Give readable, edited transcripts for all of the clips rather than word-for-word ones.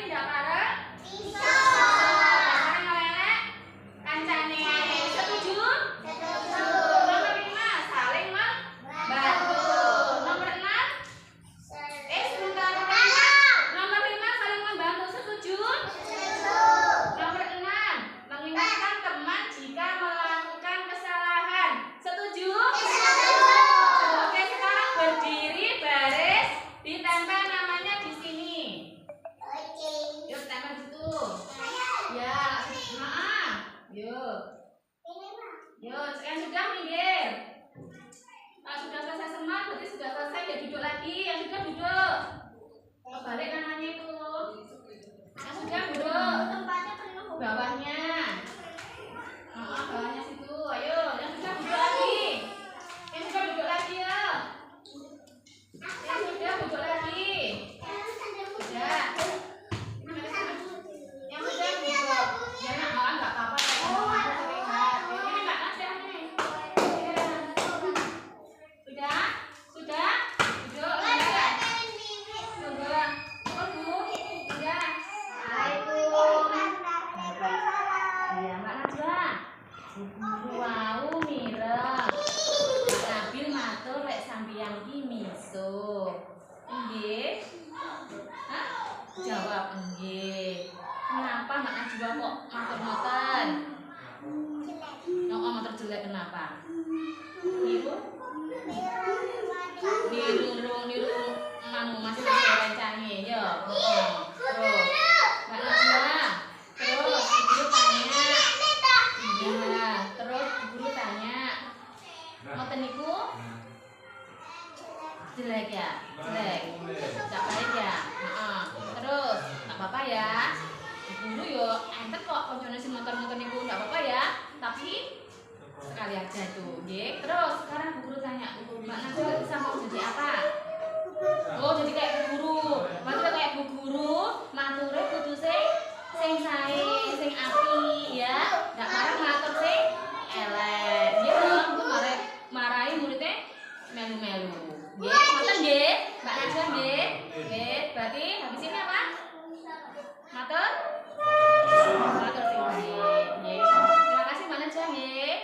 ndak bareng? Yuk, yang sudah minggir. Kalau sudah selesai semua, berarti sudah selesai ya duduk lagi. Yang sudah duduk. Balik namanya itu. Yang sudah duduk. Tempatnya penuh bawahnya. Bawahnya situ. Ayo, yang sudah duduk lagi. Yang sudah duduk lagi ya. Yang sudah duduk lagi. Sudah. Yang sudah duduk. Ya nak malah nggak apa-apa. Wow, mireng. Nabil matur lek sampeyan ki miso. Nggih. Hah? Jawab nggih. Kenapa Mbak Najwa kok matur-matur? Kok matur jelek kenapa? Niru? Niru manu masih rencane ya. Terus Mbak Najwa. Terus ibu tanya. Ya, terus guru tanya. Ngoten niku? Jelek ya? Jelek. Enggak baik ya? Terus enggak apa-apa ya. Guru yo enten kok koncone sing motor-motor niku enggak apa-apa ya. Tapi sekali aja tuh, nggih. Terus sekarang Bu Guru tanya, Mbak Najwa bisa mau jadi apa? Oh, jadi kayak Bu Guru. Maksudnya kayak Bu Guru, mature kudu sing sae, sing apik ya. Enggak marah matur sing elek. Nggih, Bu marahi muridnya melu-melu. Nggih, ngoten nggih, Mbak Najwa nggih. Nggih, berarti habis ini apa? Matur? Matur sing baik. Nggih. Terima kasih Mbak Najwa nggih.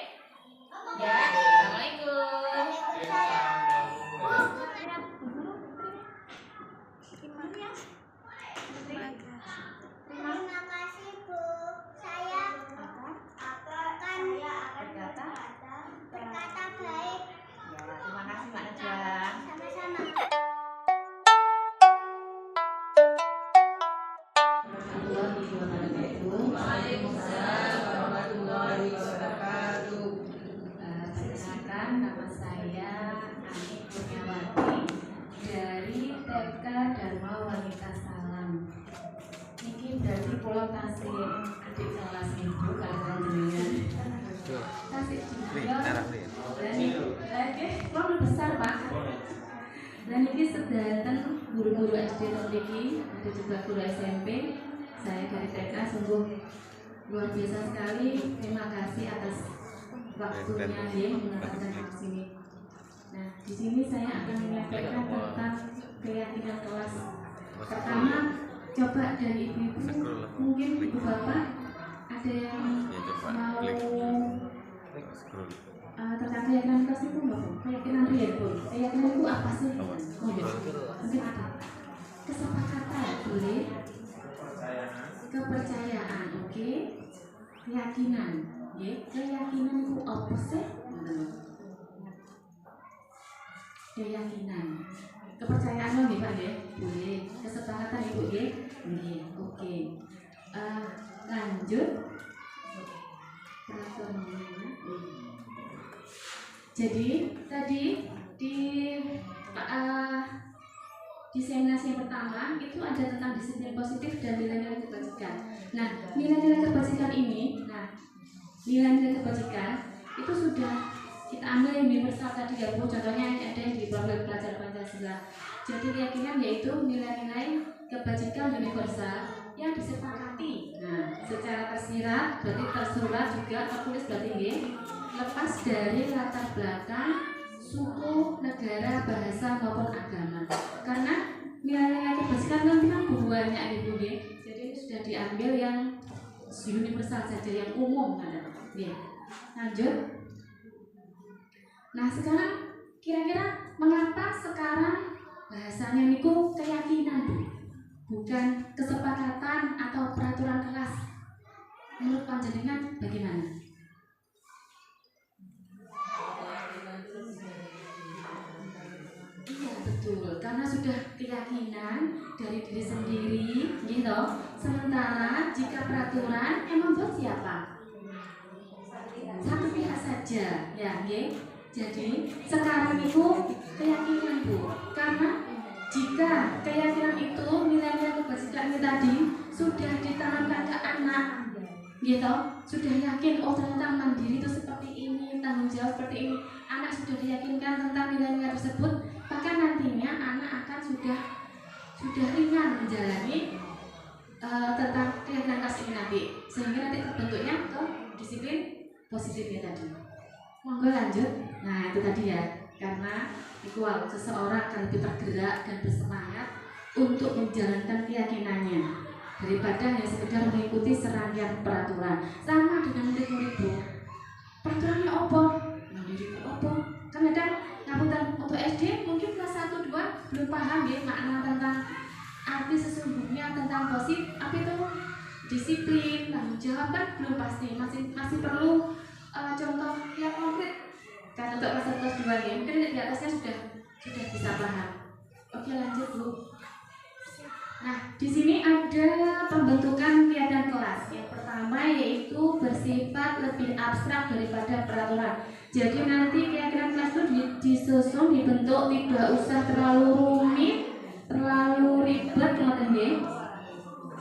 Ya, assalamualaikum. Terima kasih Bu. Saya akan berkata baik. Ya, terima kasih Mbak Najwa. Sama-sama. Waalaikumsalam warahmatullahi wabarakatuh. Perkenalkan, nama saya Ani Kurniawati dari TK Dharma Wanita Salam. Ini dari Pulau Tasik, adik kelas ibu kalian jenengan. Tasik juga. Dan ini kalau besar Pak. Dan ini sedanten guru-guru SD terliki, ada juga guru SMP. Saya dari TK sungguh luar biasa sekali. Terima kasih atas waktunya dia menempatkan di sini. Nah, di sini saya akan menyampaikan tentang keyakinan kelas. Pertama, coba dari ibu-ibu, mungkin ibu bapak ada yang mau tentang keyakinan kelas itu nggak? Keyakinan real pun. Keyakinan itu apa sih? Mungkin ada kesepakatan, boleh? Kepercayaan, oke? Keyakinan, ya? Keyakinan itu apa sih? Keyakinan, kepercayaan loh nih Pak ya, boleh. Kesepakatan ibu ya, boleh. Oke. Lanjut. Jadi tadi di seminar yang pertama itu ada tentang disiplin positif dan nilai-nilai kebajikan. Nah, nilai-nilai kebajikan ini, nilai-nilai kebajikan itu sudah kita ambil yang universal tadi ya Bu, contohnya ada yang di program belajar Pancasila. Jadi keyakinan yaitu nilai-nilai kebajikan universal yang disepakati. Nah, secara tersirat berarti tersurat juga tertulis berarti nggih, lepas dari latar belakang suku, negara, bahasa maupun agama. Karena nilai-nilai kebajikan kan banyak ibu nggih. Jadi sudah diambil yang universal saja, yang umum ada. Ya. Lanjut. Nah, sekarang kira-kira mengapa sekarang bahasanya niku keyakinan, Bu? Bukan kesepakatan atau peraturan kelas. Menurut panjenengan bagaimana? Iya, betul. Karena sudah keyakinan dari diri sendiri, gitu. Sementara jika peraturan yang membuat siapa? Satu pihak saja, ya, okay? Jadi sekarang itu keyakinan, Bu. Karena jika keyakinan itu nilai-nilai kebajikan ini tadi sudah ditanamkan ke anak, gitu, sudah yakin oh ternyata mandiri itu seperti ini, tanggung jawab seperti ini, anak sudah diyakinkan tentang nilai-nilai tersebut, maka nantinya anak akan sudah ringan menjalani tentang keyakinan kelas ini nanti, sehingga nanti terbentuknya ke disiplin positifnya tadi. Monggo lanjut. Nah itu tadi ya, karena equal seseorang akan lebih tergerak dan bersemangat untuk menjalankan keyakinannya daripada hanya sekedar mengikuti serangkaian peraturan. Sama dengan murid-murid, Bu. Peraturannya apa? Mandiri apa? Kadang ngapunten untuk SD mungkin kelas 1 2 belum paham ya makna tentang arti sesungguhnya tentang positif apa itu disiplin, tanggung jawab kan belum pasti, masih perlu contoh yang konkret. Kan untuk kelas 1 kelas 2 ya, mungkin di atasnya sudah bisa paham. Oke, lanjut, Bu. Nah, di sini ada pembentukan keadaan kelas. Yang pertama yaitu bersifat lebih abstrak daripada peraturan. Jadi nanti keadaan kelas itu disusun dibentuk tidak usah terlalu rumit, terlalu ribet, ngoten nggih.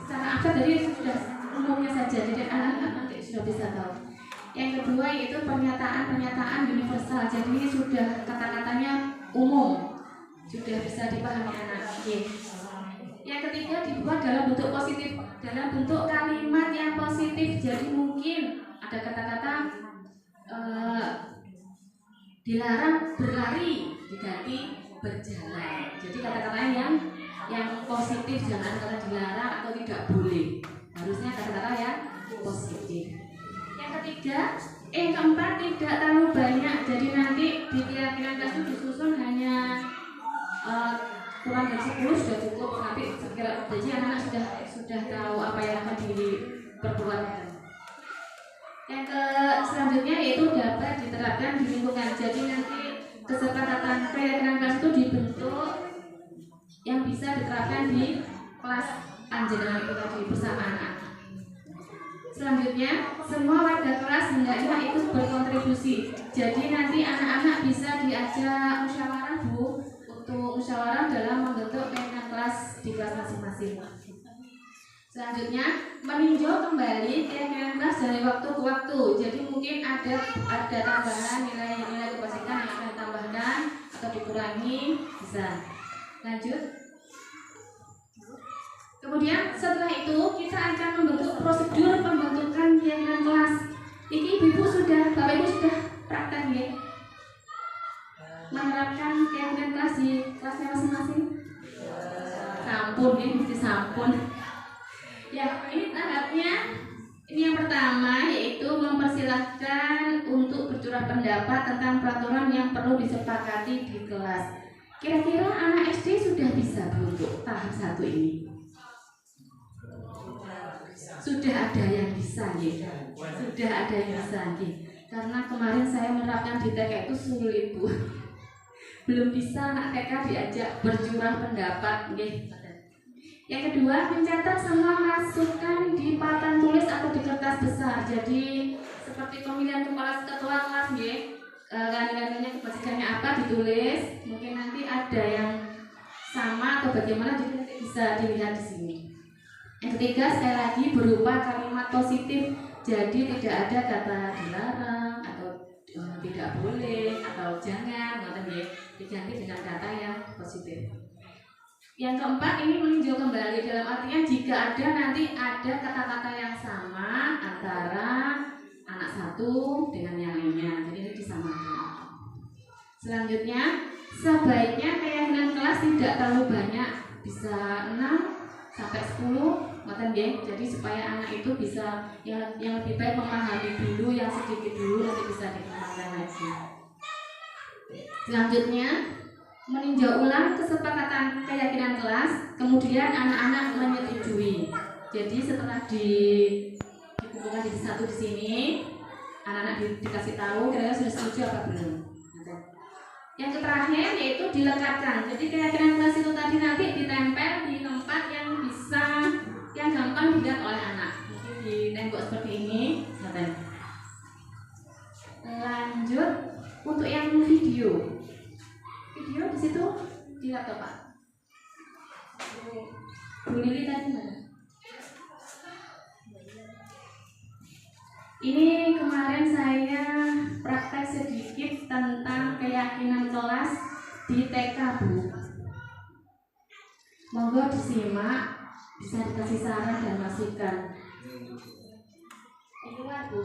Secara abstrak jadi sudah umumnya saja, jadi anak-anak nanti sudah bisa tahu. Yang kedua yaitu pernyataan universal. Jadi sudah kata-katanya umum, sudah bisa dipahami anak. Yang ketiga dibuat dalam bentuk positif, dalam bentuk kalimat yang positif. Jadi mungkin ada kata-kata dilarang berlari diganti berjalan. Jadi kata-katanya yang positif, jangan kata dilarang atau tidak boleh. Harusnya kata-kata yang positif. Yang ketiga, keempat tidak terlalu banyak. Jadi nanti di keyakinan kelas itu disusun hanya kurang dari 10 sudah cukup. Nanti sekira jadi anak-anak sudah tahu apa yang akan diperbuat. Yang selanjutnya yaitu dapat diterapkan di lingkungan. Jadi nanti kesepakatan keyakinan kelas itu dibentuk yang bisa diterapkan di kelas panjenengan itu tadi bersama anak. Selanjutnya, semua warga kelas hendaknya ikut berkontribusi. Jadi nanti anak-anak bisa diajak musyawarah, Bu, untuk musyawarah dalam membentuk keyakinan kelas di kelas masing-masing. Selanjutnya, meninjau kembali keyakinan kelas dari waktu ke waktu. Jadi mungkin ada tambahan nilai-nilai kebajikan yang akan ditambahkan atau dikurangi, bisa. Lanjut. Kemudian setelah itu kita akan membentuk prosedur pembentukan keyakinan kelas. Ini Ibu sudah, Bapak Ibu sudah praktek ya, menerapkan keyakinan kelas di kelasnya masing-masing. Sampun ya, mesti sampun. Ya, ini tahapnya. Ini yang pertama yaitu mempersilahkan untuk bercurah pendapat tentang peraturan yang perlu disepakati di kelas. Kira-kira anak SD sudah bisa untuk tahap 1 ini? Sudah ada yang bisa ya. Sudah ada yang bisa ya. Karena kemarin saya menerapkan di TK itu sulit, Bu. Belum bisa anak TK diajak bercurah pendapat ya. Yang kedua, mencatat semua masukan di papan tulis atau di kertas besar. Jadi seperti pemilihan kepala ketua kelas ya. Kan-kannya kebajikannya apa ditulis. Mungkin nanti ada yang sama atau bagaimana, jadi nanti bisa dilihat di sini. Yang ketiga, sekali lagi berupa kalimat positif. Jadi tidak ada kata dilarang atau tidak boleh atau jangan, diganti dengan kata yang positif. Yang keempat, ini meninjau kembali, dalam artinya jika ada nanti ada kata-kata yang sama antara anak satu dengan yang lainnya, jadi ini disamakan. Selanjutnya, sebaiknya keyakinan kelas tidak terlalu banyak, bisa 6 sampai 10, Ngoten nggih. Jadi supaya anak itu bisa yang lebih baik memahami dulu yang sedikit dulu, nanti bisa dikembangkan lagi. Selanjutnya, meninjau ulang kesepakatan keyakinan kelas, kemudian anak-anak menyetujui. Jadi setelah dikumpulkan jadi satu di sini, anak-anak dikasih tahu kira-kira sudah setuju apa belum. Yang terakhir yaitu dilekatkan. Jadi keyakinan kelas itu tadi nanti ditempel di tempat yang bisa, yang gampang dilihat oleh anak. Mungkin di tembok seperti ini. Lanjut untuk yang video. Video di situ di laptop Pak. Bu Lili tadi mana? Ini kemarin saya praktek sedikit tentang keyakinan kelas di TK, Bu. Monggo disimak, bisa dikasih saran dan masukan. Di luar, Bu.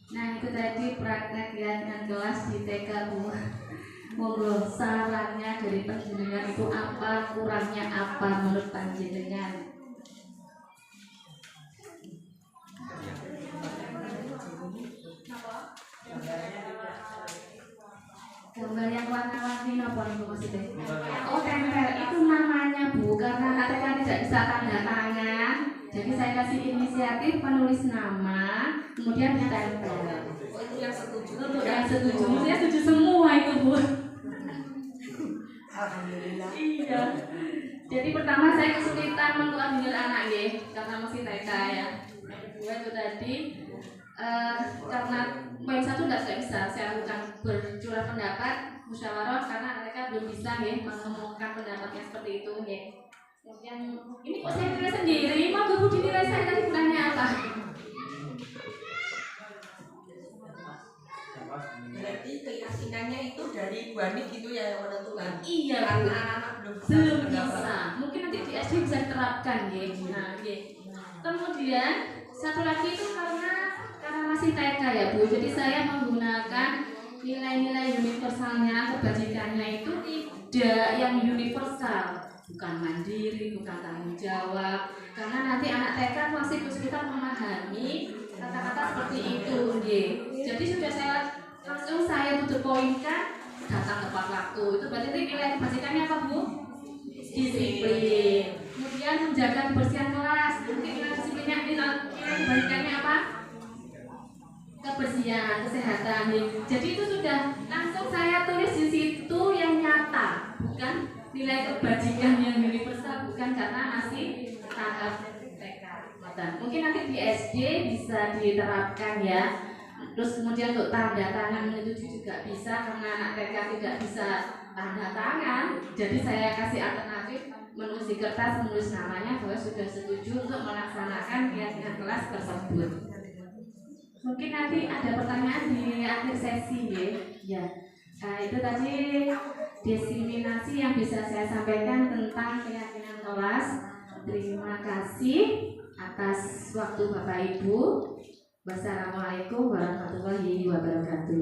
Nah itu tadi praktek keyakinan kelas di TK, Bu. Monggo sarannya dari panjenengan itu apa, kurangnya apa menurut panjenengan? Gambar yang warna-warni apa nih Bu maksudnya? Oh tempel, itu namanya Bu, karena anak TK tidak bisa tanda tangan. Jadi saya kasih inisiatif penulis nama, kemudian ditempel. Oh itu yang setuju. Untuk yang setuju, saya setuju semua itu Bu. Alhamdulillah. Iya. Jadi pertama saya kesulitan mengambil anak ya, karena masih TK ya. Yang kedua itu tadi karena poin satu tidak bisa saya lakukan bercurah pendapat musyawarah karena mereka belum bisa ya mengumumkan pendapatnya seperti itu ya. Kemudian ini kok saya nilai sendiri, mau Bu dinilai saya tadi bukannya apa? Berarti keyakinannya itu dari Wanit gitu ya yang menentukan. Iya, karena anak-anak belum bisa. Mungkin nanti di SD bisa diterapkan ya. Nah, ya. Kemudian satu lagi itu karena masih TK ya Bu. Jadi saya menggunakan nilai-nilai universalnya, kebajikannya itu tidak yang universal. bukan mandiri, bukan tanggung jawab. Karena nanti anak TK masih kesulitan memahami kata-kata seperti itu, nggih. Jadi sudah saya tutup poinkan datang tepat waktu. Itu berarti nilai kebajikannya apa, Bu? Disiplin. Kemudian menjaga kebersihan kelas. Mungkin nilai disiplinnya nilai kebajikannya apa? Kebersihan, kesehatan. Jadi itu sudah langsung saya tulis di situ yang nyata, bukan nilai kebajikan yang universal, bukan, karena masih tahap TK. Mungkin nanti di SD bisa diterapkan ya. Terus kemudian untuk tanda tangan menyetujui juga bisa, karena anak TK tidak bisa tanda tangan. Jadi saya kasih alternatif menulis di kertas, menulis namanya bahwa sudah setuju untuk melaksanakan kegiatan kelas tersebut. Mungkin nanti ada pertanyaan di akhir sesi ya. Nah, itu tadi diseminasi yang bisa saya sampaikan tentang keyakinan kelas. Terima kasih atas waktu Bapak Ibu. Wassalamualaikum warahmatullahi wabarakatuh.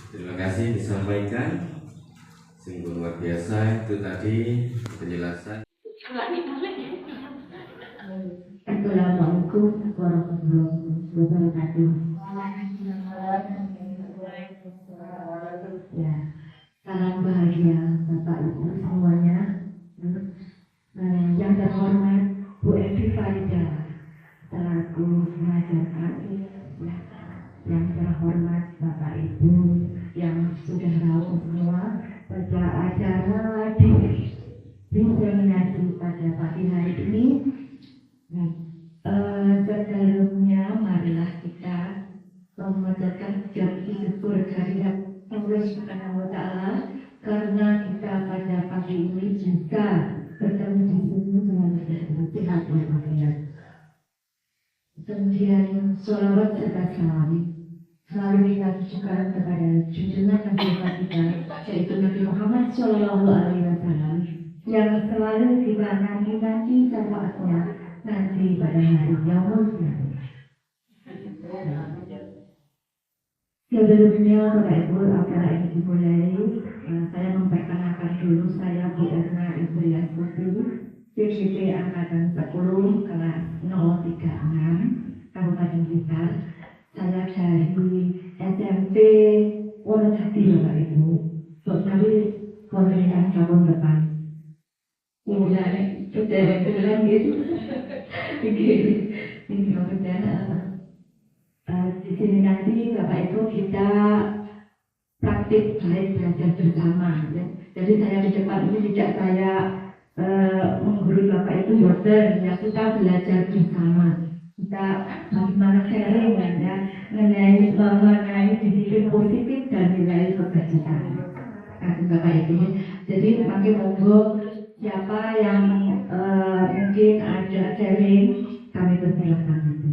Terima kasih disampaikan. Sungguh luar biasa itu tadi penjelasan. Assalamualaikum warahmatullahi wabarakatuh. Ya, salam bahagia Bapak Ibu semuanya. Yang terhormat Bu Evi Farida selaku pengajar kami. Yang terhormat Bapak Ibu yang sudah tahu semua pada acara diseminasi pada pagi hari ini. Sebelumnya marilah kita memanjatkan puji syukur kehadirat Allah Subhanahu wa Ta'ala karena kita pada pagi ini bisa bertemu di sini dengan sehat walafiat. Kemudian sholawat serta salam selalu kita tujukan kepada junjungan Nabi kita, yaitu Nabi Muhammad Shallallahu Alaihi Wasallam, yang selalu kita nanti syafaatnya nanti pada hari Yaumul Qiyamah. Sebelumnya Bapak Ibu, acara ini dimulai, saya memperkenalkan dulu, saya Bu Erna Ibu Yasuti, CCT Angkatan 10 kelas 036 Kabupaten Blitar. Saya dari SMP Wonojati Bapak Ibu. Tapi pemerintahan tahun depan. Kemudian sudah gitu. Ini kemudian di sini nanti Bapak Ibu kita praktik baik belajar bersama. Ya. Jadi saya di depan ini tidak saya menggurui Bapak Ibu bosan, ya kita belajar bersama. Kita bagaimana sharing ya, mengenai disiplin positif dan nilai kebajikan. Bapak Ibu. Jadi makin monggo siapa yang mungkin ada sharing, kami persilakan itu.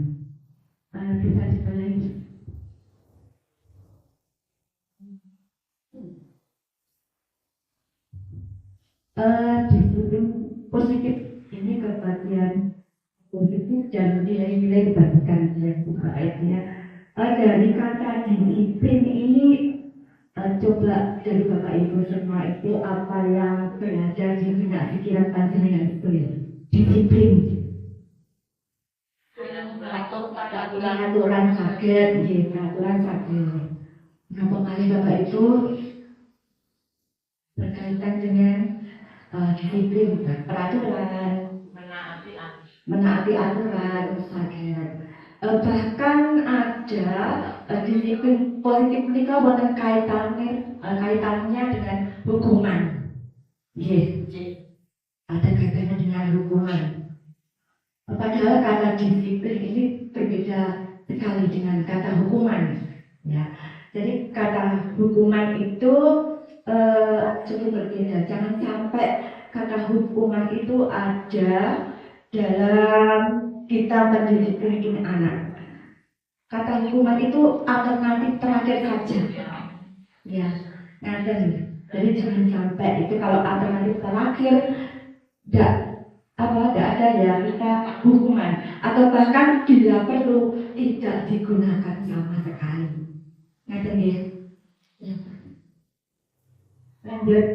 Bisa dimulai. Disiplin positif ini kebagian positif dan nilai-nilai kebajikan yang ayatnya. Dari kata disiplin ini coba dari Bapak Ibu semua itu apa yang berada di benak pikiran panjenengan itu ya? Disiplin. Peraturan sakit, peraturan sakit. Kenapa kali Bapak itu berkaitan dengan disiplin, peraturan, menaati aturan, sakit. Bahkan ada disiplin politik kita bukan kaitannya dengan hukuman. Ada kaitannya dengan hukuman. Padahal kata disiplin ini berbeda sekali dengan kata hukuman. Ya, jadi kata hukuman itu cukup berbeda. Jangan sampai kata hukuman itu ada dalam kita mendisiplin anak. Kata hukuman itu alternatif terakhir saja. Ya, ngaten. Jadi jangan sampai itu kalau alternatif terakhir tidak ada ya kita hukuman atau bahkan bila perlu tidak digunakan sama sekali. Ngaten nggih. Ya. Lanjut.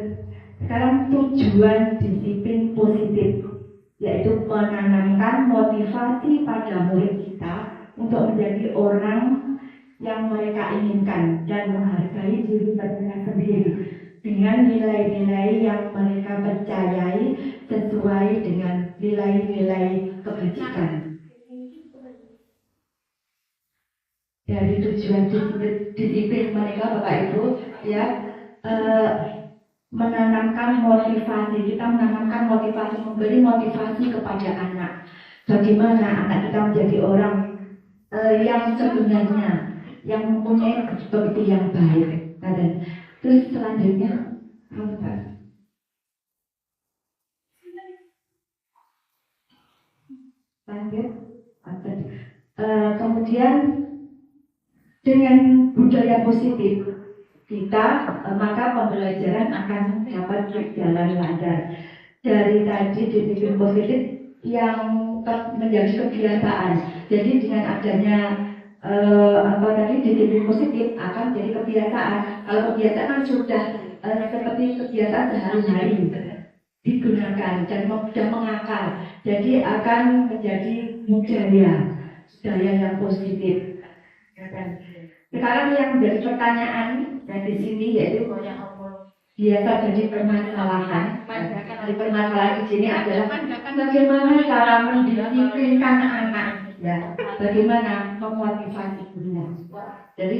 Sekarang tujuan disiplin positif, yaitu menanamkan motivasi pada murid kita untuk menjadi orang yang mereka inginkan dan menghargai diri mereka sendiri dengan nilai-nilai yang mereka percayai sesuai dengan nilai-nilai kebajikan. Dari tujuan disiplin mereka, Bapak Ibu, ya, menanamkan motivasi. Kita menanamkan motivasi, memberi motivasi kepada anak. Bagaimana anak kita menjadi orang yang sebenarnya, yang mempunyai begitu yang baik. Dan terus selanjutnya, lanjut. Kemudian dengan budaya positif kita, maka pembelajaran akan dapat berjalan lancar. Dari tadi disiplin positif yang menjadi kebiasaan. Jadi dengan adanya disiplin positif akan jadi kebiasaan. Kalau kebiasaan sudah seperti kebiasaan sehari-hari digunakan dan sudah mengakar, jadi akan menjadi budaya yang positif. Sekarang yang menjadi pertanyaan di sini yaitu biasa jadi permasalahan. Dari permasalahan di sini adalah bagaimana cara mendisiplinkan anak, ya, bagaimana memotivasi guru. Jadi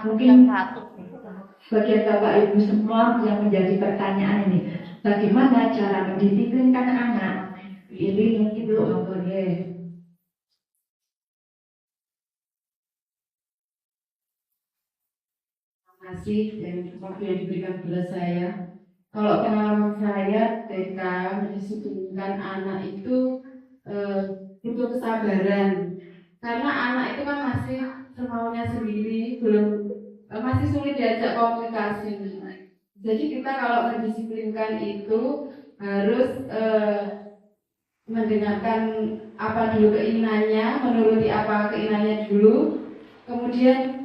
mungkin bagian Bapak Ibu semua yang menjadi pertanyaan ini, bagaimana cara mendisiplinkan anak? Ini mungkin belum boleh. Kasih dan waktu yang diberikan kepada saya. Kalau pengalaman saya TK mendisiplinkan anak itu butuh kesabaran, karena anak itu kan masih semaunya sendiri, masih sulit diajak komunikasi. Jadi kita kalau mendisiplinkan itu harus mendengarkan apa dulu keinginannya, menuruti apa keinginannya dulu, kemudian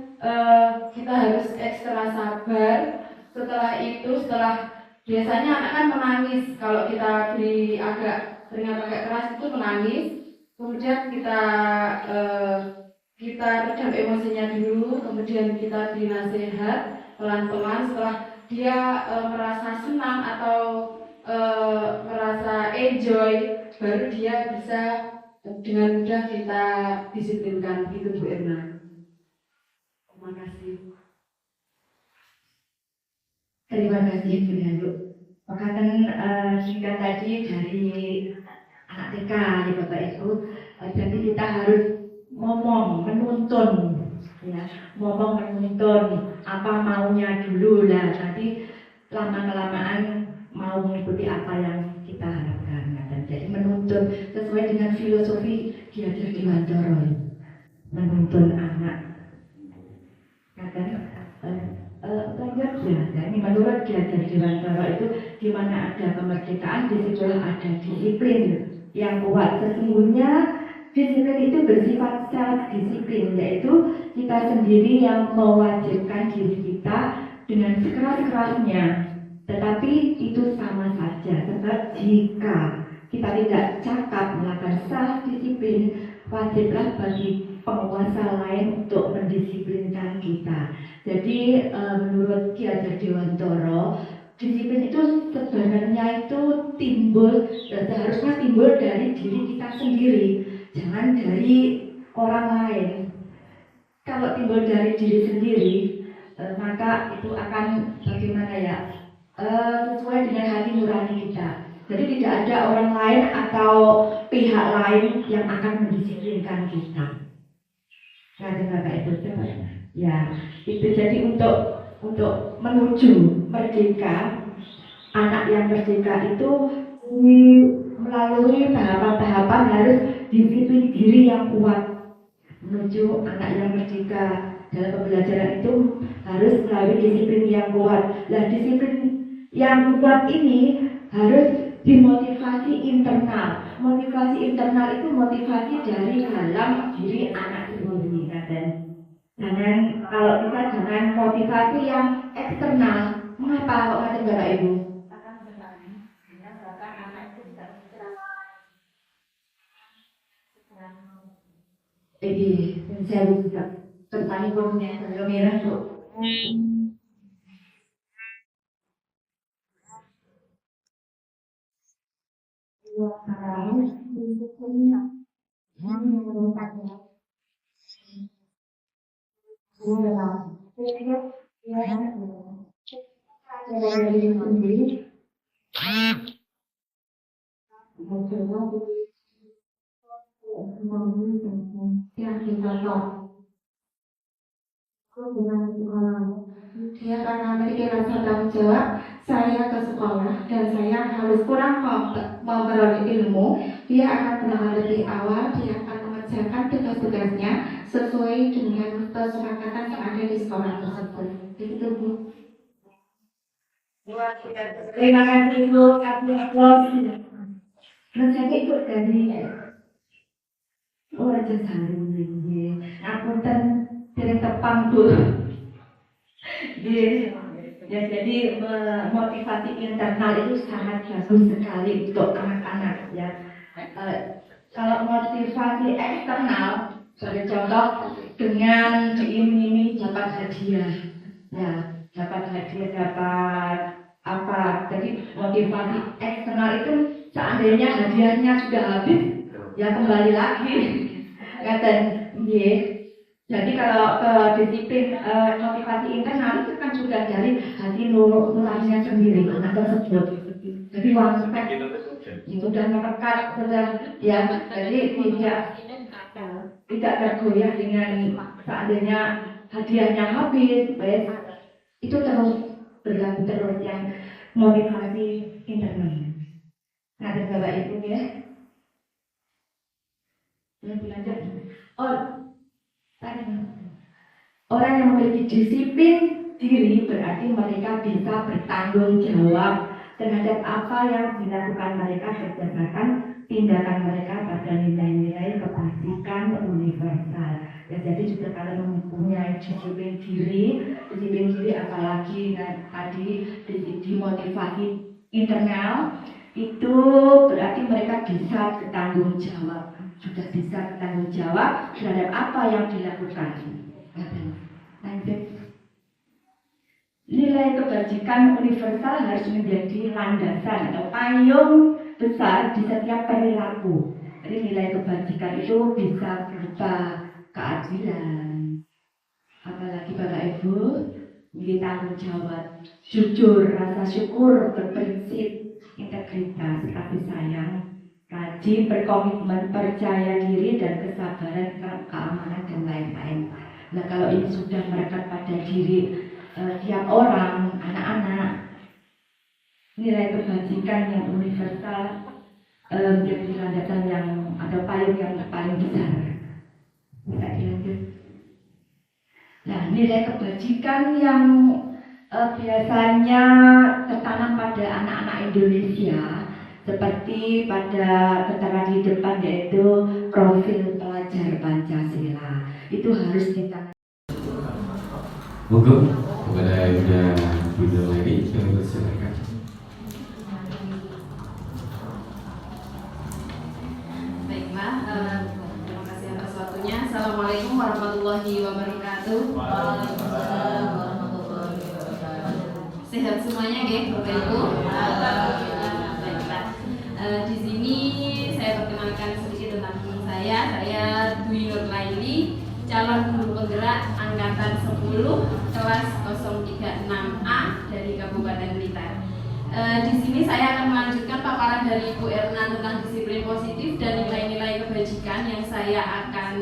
kita harus ekstra sabar. Setelah biasanya anak kan menangis, kalau kita beri agak keras itu menangis, kemudian kita redam emosinya dulu, kemudian kita beri nasihat pelan-pelan. Setelah dia merasa senang atau merasa enjoy, baru dia bisa dengan mudah kita disiplinkan. Gitu Bu Irna. Terima kasih. Terima kasih Bu Yandu. Perkataan singkat tadi dari anak TK ya Bapak Ibu. Jadi kita harus menuntun, ya, menuntun apa maunya dulu lah. Nanti lama-kelamaan mau mengikuti apa yang kita harapkan. Dan jadi menuntun sesuai dengan filosofi Ki Hajar Dewantara, menuntun anak. Lanjut ya, ini menurut Ki Hajar Dewantara itu di mana ada kemerdekaan, di situ ada disiplin yang kuat. Sesungguhnya disiplin itu bersifat self disiplin, yaitu kita sendiri yang mewajibkan diri kita dengan sekeras-kerasnya. Tetapi itu sama saja, sebab jika kita tidak cakap melakukan self disiplin, wajiblah bagi penguasa lain untuk mendisiplinkan kita. Jadi menurut Ki Hajar Dewantara, disiplin itu sebenarnya itu seharusnya timbul dari diri kita sendiri, jangan dari orang lain. Kalau timbul dari diri sendiri, maka itu akan bagaimana ya, sesuai dengan hati nurani kita. Jadi tidak ada orang lain atau pihak lain yang akan mendisiplinkan kita. Nah, Bapak Ibu, ya, itu jadi untuk menuju merdeka, anak yang merdeka itu melalui tahapan-tahapan harus disiplin diri yang kuat. Menuju anak yang merdeka dalam pembelajaran itu harus melalui disiplin yang kuat. Nah, disiplin yang kuat ini harus dimotivasi internal. Motivasi internal itu motivasi dari dalam diri anak itu sendiri. Kalau kita jangan motivasi yang eksternal. Mengapa kok ngatain Bapak Ibu? Saya buka tentang ekonominya merah tuh. Dia karena memiliki rasa tanggung jawab, saya ke sekolah dan saya harus kurang memperoleh ilmu. Dia akan berangkat lebih awal, dia akan mengerjakan tugas-tugasnya sesuai dengan kesepakatan yang ada di sekolah tersebut. Itu Bu. Terima kasih Bu, kasih aplaus. Terus saya ikut dari Raja Saru, aku dari Tepang Bu. Ya, jadi motivasi internal itu sangat bagus sekali untuk anak-anak ya. Kalau motivasi eksternal, sebagai contoh dengan diiming-imingi dapat hadiah, ya dapat hadiah, dapat apa. Jadi motivasi eksternal itu seandainya hadiahnya sudah habis, ya kembali lagi. Kata jadi kalau disiplin motivasi internal itu kan sudah dari hati nuraninya sendiri anak tersebut. Jadi uang spek sudah merekat, sudah ya, jadi tidak tergoyah dengan seandainya hadiahnya habis, baik itu terus berlaku terus yang motivasi internal. Nah, Bapak Ibu ya, belajar. Orang yang memiliki disiplin diri berarti mereka bisa bertanggung jawab terhadap apa yang dilakukan mereka berdasarkan tindakan mereka pada nilai-nilai kebajikan universal. Ya, jadi juga kalau mempunyai disiplin diri apalagi tadi dimotivasi internal itu berarti mereka bisa bertanggung jawab. Sudah bisa bertanggung jawab terhadap apa yang dilakukan. Lanjut. Nilai kebajikan universal harus menjadi landasan atau payung besar di setiap perilaku. Jadi nilai kebajikan itu bisa berupa keadilan, apalagi Bapak Ibu, memiliki tanggung jawab, jujur, rasa syukur, berprinsip, integritas, kasih sayang, rajin, berkomitmen, percaya diri, dan kesabaran, keamanan, dan lain-lain. Nah, kalau ini sudah melekat pada diri tiap orang, anak-anak, nilai kebajikan yang universal menjadi landasan yang ada payung yang paling besar. Bisa dilanjut. Nah, nilai kebajikan yang biasanya tertanam pada anak-anak Indonesia seperti pada tertera di depan, yaitu profil pelajar Pancasila. Itu harus kita monggo kepada Bunda Leni yang bersilakan. Baiklah, terima kasih atas waktunya. Assalamualaikum warahmatullahi wabarakatuh. Waalaikumsalam warahmatullahi wabarakatuh. Sehat semuanya, Bapak Ibu. Baiklah, di sini saya perkenalkan sedikit tentang teman saya. Saya Dwi Nur Laili, calon guru penggerak angkatan 10 kelas 036A dari Kabupaten Blitar. Di sini saya akan melanjutkan paparan dari Ibu Erna tentang disiplin positif dan nilai-nilai kebajikan yang saya akan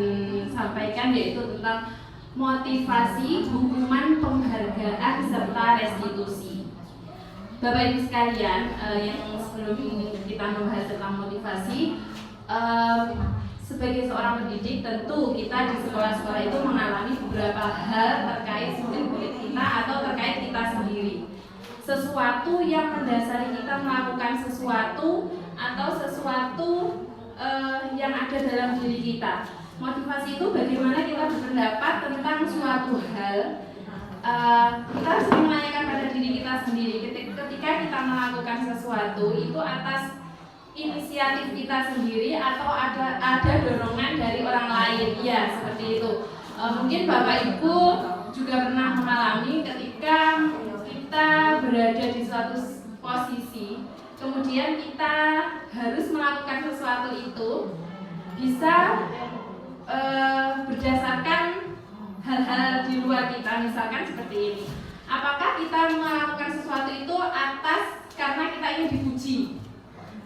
sampaikan, yaitu tentang motivasi, hukuman, penghargaan, serta restitusi. Bapak Ibu sekalian, yang sebelum kita membahas tentang motivasi, sebagai seorang pendidik tentu kita di sekolah-sekolah itu mengalami beberapa hal terkait murid-murid kita atau terkait kita sendiri. Sesuatu yang mendasari kita melakukan sesuatu atau sesuatu yang ada dalam diri kita. Motivasi itu bagaimana kita berpendapat tentang suatu hal. Kita harus menanyakan pada diri kita sendiri ketika kita melakukan sesuatu itu atas inisiatif kita sendiri atau ada dorongan dari orang lain. Ya, seperti itu. Mungkin Bapak Ibu juga pernah mengalami ketika kita berada di suatu posisi, kemudian kita harus melakukan sesuatu itu bisa berdasarkan hal-hal di luar kita, misalkan seperti ini. Apakah kita melakukan sesuatu itu karena kita ingin dipuji?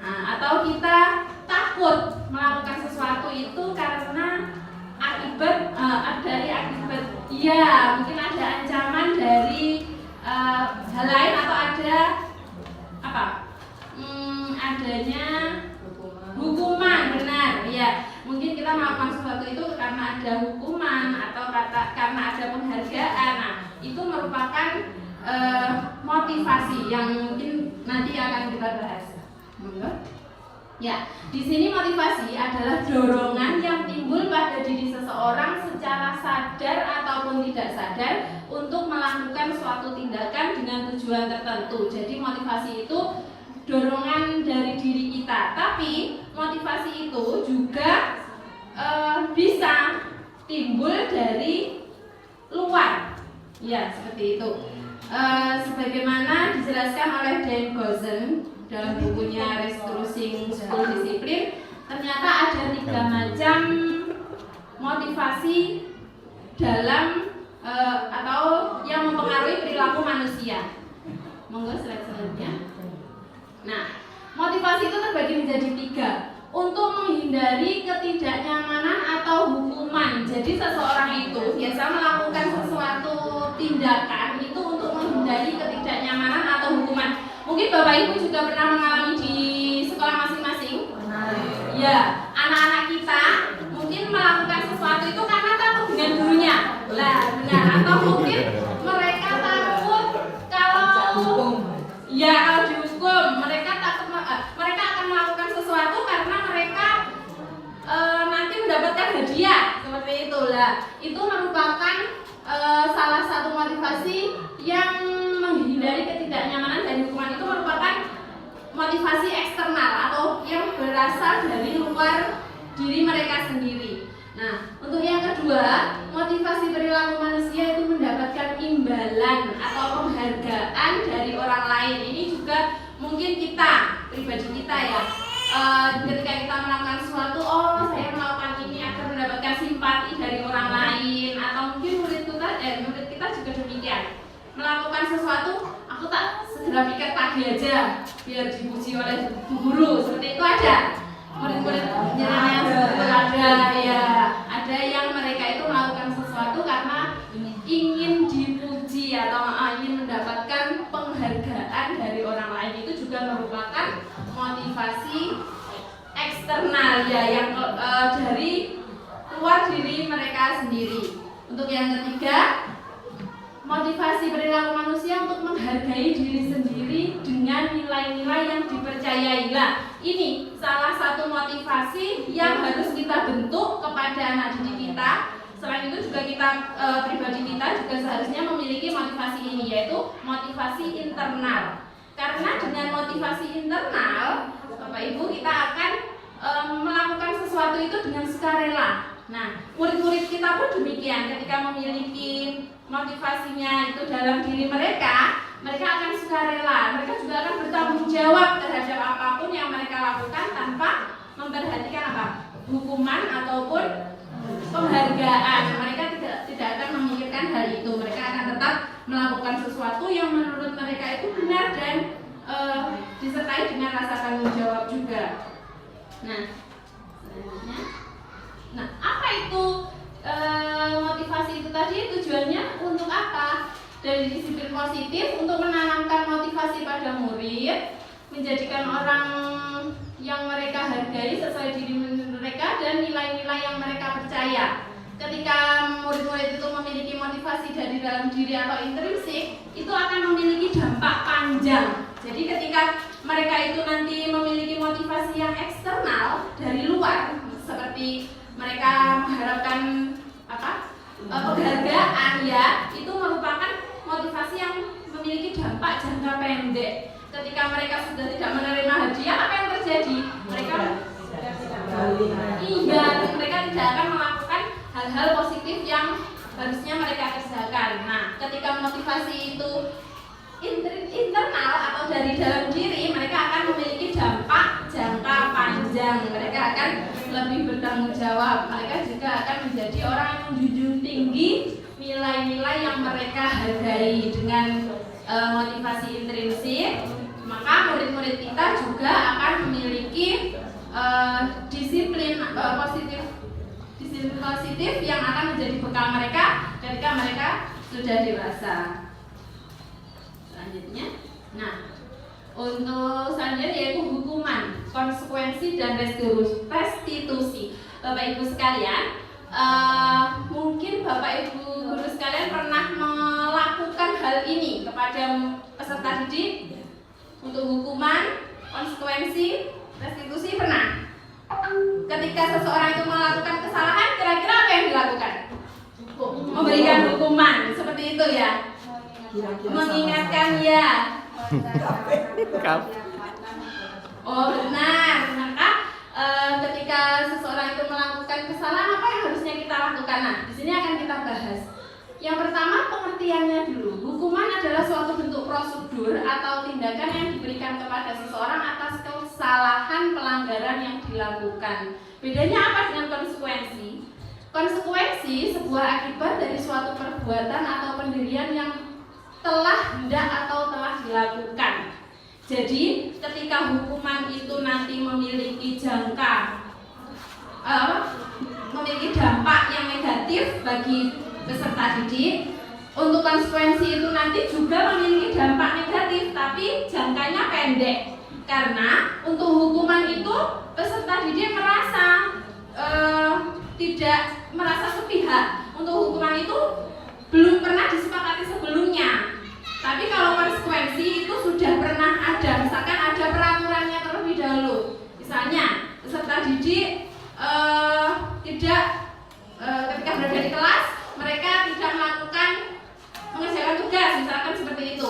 Atau kita takut melakukan sesuatu itu karena akibat mungkin ada ancaman dari hal lain atau ada adanya hukuman, benar ya. Mungkin kita melakukan sesuatu itu karena ada hukuman atau karena ada penghargaan. Nah, itu merupakan motivasi yang mungkin nanti akan kita bahas. Ya, di sini motivasi adalah dorongan yang timbul pada diri seseorang secara sadar ataupun tidak sadar untuk melakukan suatu tindakan dengan tujuan tertentu. Jadi motivasi itu dorongan dari diri kita, tapi motivasi itu juga bisa timbul dari luar. Ya, seperti itu. Sebagaimana dijelaskan oleh Dan Gozen dalam bukunya Restructuring School Discipline, ternyata ada 3 macam motivasi dalam atau yang mempengaruhi perilaku manusia. Monggo slide selanjutnya. Nah, motivasi itu terbagi menjadi 3 untuk menghindari ketidaknyamanan atau hukuman. Jadi seseorang itu biasa melakukan sesuatu tindakan itu untuk menghindari ketidaknyamanan atau hukuman. Mungkin Bapak Ibu juga pernah mengalami di sekolah masing-masing. Ya, anak-anak kita mungkin melakukan sesuatu itu karena takut dengan gurunya. Lah, benar. Atau mungkin mereka takut kalau dihukum, mereka akan melakukan sesuatu karena mereka nanti mendapatkan hadiah, seperti itulah. Itu merupakan salah satu motivasi yang menghindari ketidaknyamanan dan hukuman. Itu merupakan motivasi eksternal atau yang berasal dari luar diri mereka sendiri. Nah, untuk yang kedua, motivasi perilaku manusia itu mendapatkan imbalan atau penghargaan dari orang lain. Ini juga mungkin kita, pribadi kita ya, ketika kita melakukan sesuatu, saya melakukan ini agar mendapatkan simpati dari orang lain. Atau mungkin murid kita juga demikian, melakukan sesuatu, aku tak segera pikir pagi aja biar dipuji oleh guru, seperti itu ada. Murid-murid yang ada yang mereka itu melakukan sesuatu karena ingin dipuji atau ingin mendapatkan penghargaan dari orang lain. Itu juga merupakan motivasi eksternal ya, yang dari luar diri mereka sendiri. Untuk yang ketiga, motivasi perilaku manusia untuk menghargai diri sendiri dengan nilai-nilai yang dipercayai. Lah, ini salah satu motivasi yang harus kita bentuk kepada anak didik kita. Selain itu juga kita, pribadi kita juga seharusnya memiliki motivasi ini, yaitu motivasi internal. Karena dengan motivasi internal, Bapak Ibu, kita akan melakukan sesuatu itu dengan sukarela. Nah, murid-murid kita pun demikian, ketika memiliki motivasinya itu dalam diri mereka akan sukarela. Mereka juga akan bertanggung jawab terhadap apapun yang mereka lakukan tanpa memperhatikan hukuman ataupun penghargaan. Mereka tidak akan memikirkan hal itu. Mereka akan tetap melakukan sesuatu yang menurut mereka itu benar dan disertai dengan rasa tanggung jawab juga. Nah, selanjutnya. Nah, apa itu motivasi itu tadi? Tujuannya untuk apa? Dari disiplin positif untuk menanamkan motivasi pada murid, menjadikan orang yang mereka hargai sesuai diri mereka dan nilai-nilai yang mereka percaya. Ketika murid-murid itu memiliki motivasi dari dalam diri atau intrinsik, itu akan memiliki dampak panjang. Jadi ketika mereka itu nanti memiliki motivasi yang eksternal dari luar, seperti mereka mereka mengharapkan penghargaan ya, itu merupakan motivasi yang memiliki dampak jangka pendek. Ketika mereka sudah tidak menerima hadiah, apa yang terjadi? Mereka mereka tidak akan melakukan hal-hal positif yang harusnya mereka kerjakan. Nah, ketika motivasi itu internal atau dari dalam diri, mereka akan memiliki dampak jangka panjang. Mereka akan lebih bertanggung jawab. Mereka juga akan menjadi orang yang menjunjung tinggi nilai-nilai yang mereka hargai. Dengan motivasi intrinsik, maka murid-murid kita juga akan memiliki disiplin positif yang akan menjadi bekal mereka ketika mereka sudah dewasa. Selanjutnya, nah, untuk selanjutnya yaitu hukuman, konsekuensi dan restitusi. Bapak Ibu sekalian, mungkin Bapak Ibu guru sekalian pernah melakukan hal ini kepada peserta didik. Untuk hukuman, konsekuensi, restitusi pernah. Ketika seseorang itu melakukan kesalahan, kira-kira apa yang dilakukan? Memberikan hukuman, seperti itu ya. Mengingatkan ya. Oh benar. Maka ketika seseorang itu melakukan kesalahan, apa yang harusnya kita lakukan? Nah, di sini akan kita bahas. Yang pertama, pengertiannya dulu. Hukuman adalah suatu bentuk prosedur atau tindakan yang diberikan kepada seseorang atas kesalahan pelanggaran yang dilakukan. Bedanya apa dengan konsekuensi? Konsekuensi sebuah akibat dari suatu perbuatan atau pendirian yang telah hendak atau telah dilakukan. Jadi ketika hukuman itu nanti memiliki memiliki dampak yang negatif bagi peserta didik, untuk konsekuensi itu nanti juga memiliki dampak negatif, tapi jangkanya pendek. Karena untuk hukuman itu peserta didik merasa tidak merasa sepihak. Untuk hukuman itu belum pernah disepakati sebelumnya. Tapi kalau konsekuensi itu sudah pernah ada, misalkan ada peraturannya terlebih dahulu. Misalnya peserta didik ketika berada di kelas, mereka tidak mengerjakan tugas, misalkan seperti itu.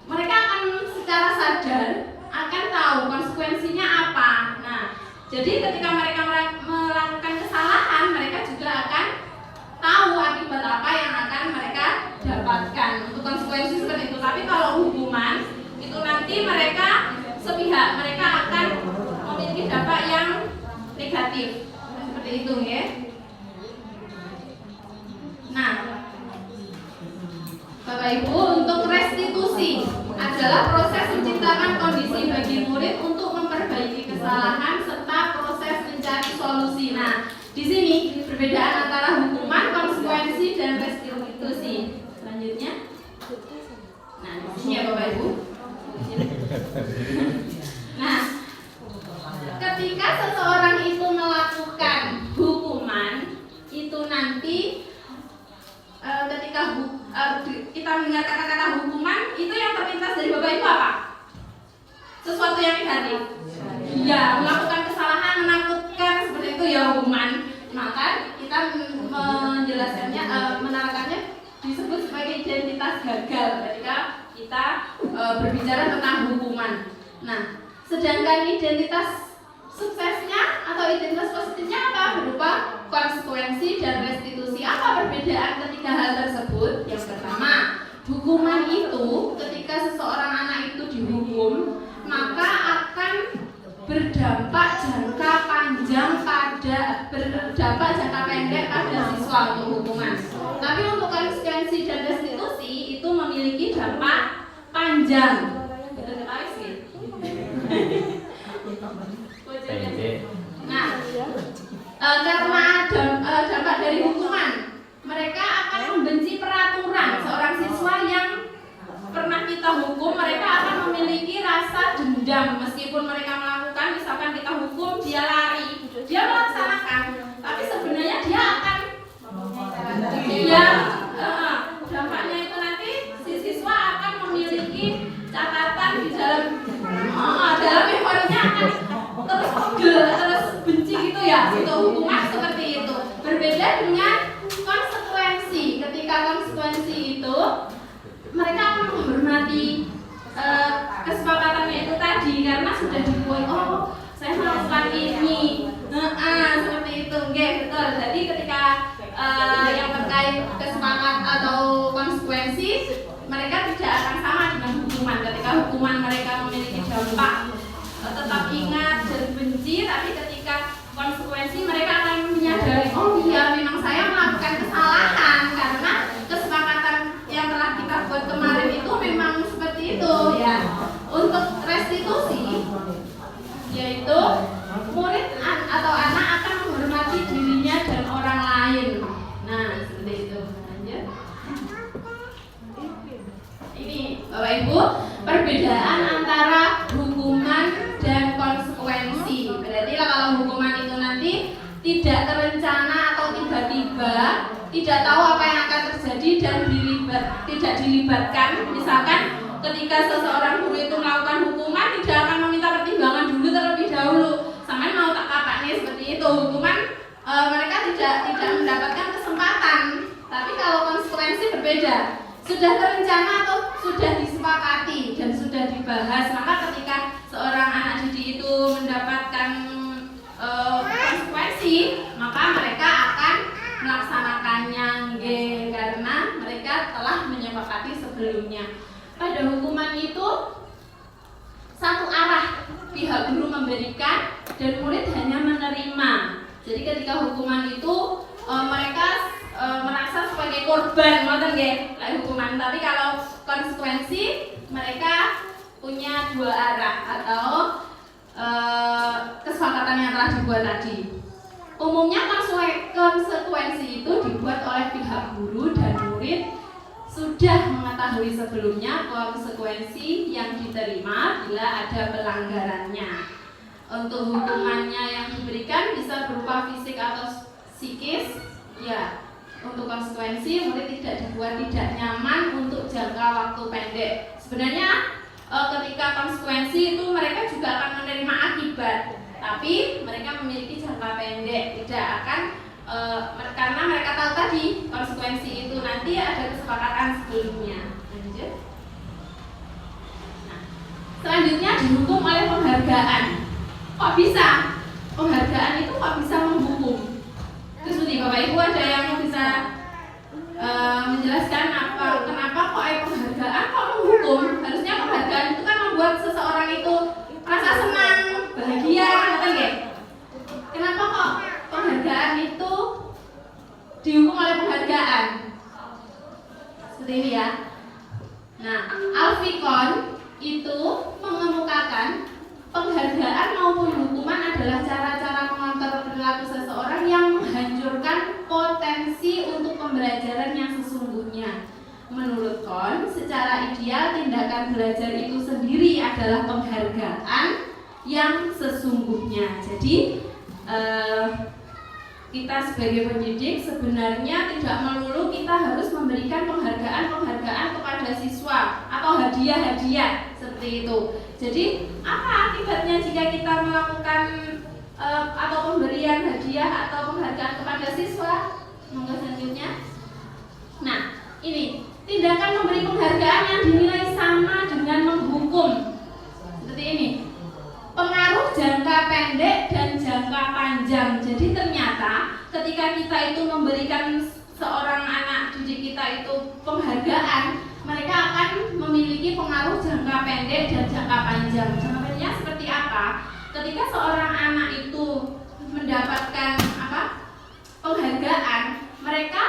Mereka akan secara sadar akan tahu konsekuensinya apa. Nah, jadi ketika mereka melakukan kesalahan, mereka juga akan tahu akibat apa yang akan mereka dapatkan. Untuk konsekuensi seperti itu. Tapi kalau hukuman itu nanti mereka sepihak, mereka akan memiliki dampak yang negatif. Seperti itu ya. Nah, Bapak Ibu, untuk restitusi adalah proses menciptakan kondisi bagi murid untuk memperbaiki kesalahan serta proses mencari solusi. Nah, di sini perbedaan antara hukuman, konsekuensi, dan restitusi. Selanjutnya, nah di sini ya Bapak Ibu. Nah, ketika seseorang itu melakukan hukuman, itu nanti ketika kita mendengar kata-kata hukuman, itu yang terlintas dari Bapak Ibu apa? Sesuatu yang negatif. Ya, melakukan kesalahan, menakutkan, seperti itu ya hukuman. Maka kita menjelaskannya, menerangkannya disebut sebagai identitas gagal ketika kita berbicara tentang hukuman. Nah, sedangkan identitas suksesnya atau identitas positifnya apa? Berupa konsekuensi dan restitusi. Apa perbedaan ketiga hal tersebut? Yang pertama, hukuman itu ketika seseorang anak itu dihukum, maka akan berdampak jangka pendek pada siswa untuk hukuman. Tapi untuk konsekuensi dan restitusi itu memiliki dampak panjang. Nah, karena dampak dari hukuman, mereka akan membenci peraturan. Seorang siswa yang pernah kita hukum, mereka akan memiliki rasa dendam. Meskipun mereka melakukan, misalkan kita hukum, dia lari, dia melaksanakan, tapi sebenarnya dia akan dampaknya itu nanti si siswa akan memiliki catatan di dalam memorinya, akan terus benci gitu ya. Untuk hukuman seperti itu. berbeda dengan konsekuensi. Ketika konsekuensi itu mereka akan menghormati kesepakatannya itu tadi karena sudah dibuat, oh saya melakukan ini, seperti itu, okay, betul. Jadi ketika yang terkait kesepakatan atau konsekuensi, mereka tidak akan sama dengan hukuman. Ketika hukuman mereka memiliki dampak tetap ingat dan benci, tapi ketika konsekuensi mereka akan menyadari, oh iya memang saya melakukan kesalahan karena kesepakatan yang telah kita buat kemarin itu memang seperti itu ya. Untuk restitusi, yaitu murid atau anak akan menghormati dirinya dan orang lain. Nah, seperti itu. Lanjut. Ini Bapak Ibu, perbedaan antara hukuman dan konsekuensi. Berarti kalau hukuman itu nanti tidak terencana atau tiba-tiba, tidak tahu apa yang akan terjadi dan tidak dilibatkan. Misalkan ketika seseorang guru itu melakukan hukuman, tidak akan meminta pertimbangan dulu terlebih dahulu. Sama mau tak kapak nih seperti itu. Hukuman mereka tidak mendapatkan kesempatan. Tapi kalau konsekuensi berbeda. Sudah terencana atau sudah disepakati dan sudah dibahas, maka ketika seorang anak didik itu mendapatkan konsekuensi, maka mereka akan melaksanakannya karena mereka telah menyepakati sebelumnya. Pada hukuman itu satu arah, pihak guru memberikan dan murid hanya menerima. Jadi ketika hukuman itu mereka merasa sebagai korban, ngoten nggih, hukuman. Tapi kalau konsekuensi mereka punya dua arah atau kesepakatan yang telah dibuat tadi. Umumnya konsekuensi itu dibuat oleh pihak guru dan murid sudah mengetahui sebelumnya konsekuensi yang diterima bila ada pelanggarannya. Untuk hukumannya yang diberikan bisa berupa fisik atau psikis, ya. Untuk konsekuensi, murid tidak dibuat tidak nyaman untuk jangka waktu pendek. Sebenarnya ketika konsekuensi itu mereka juga akan menerima akibat, tapi mereka memiliki jangka pendek, tidak akan karena mereka tahu tadi konsekuensi itu nanti ada kesepakatan sebelumnya. Lanjut. Nah, selanjutnya dihukum oleh penghargaan. Kok bisa? Penghargaan itu kok bisa menghukum? Terus nih Bapak Ibu ada yang bisa menjelaskan kenapa kok penghargaan kok menghukum? Harusnya penghargaan itu kan membuat seseorang itu rasa senang, bahagia, betul nggih? Kenapa kok penghargaan itu dihukum oleh penghargaan? Seperti ini ya. Nah, Alfikon itu mengemukakan penghargaan maupun hukuman adalah cara-cara mengontrol perilaku seseorang yang menghancurkan potensi untuk pembelajaran yang sesungguhnya. Menurut Kohn, secara ideal tindakan belajar itu sendiri adalah penghargaan yang sesungguhnya. Jadi kita sebagai pendidik sebenarnya tidak melulu kita harus memberikan penghargaan kepada siswa atau hadiah-hadiah seperti itu. Jadi apa akibatnya jika kita melakukan atau pemberian hadiah atau penghargaan kepada siswa? Monggo selanjutnya. Nah, ini tindakan memberi penghargaan yang dinilai sama dengan menghukum. Seperti ini. Pengaruh jangka pendek dan jangka panjang. Jadi ternyata ketika kita itu memberikan seorang anak didik kita itu penghargaan, mereka akan memiliki pengaruh jangka pendek dan jangka panjang. Jangka pendeknya seperti apa? Ketika seorang anak itu mendapatkan penghargaan, mereka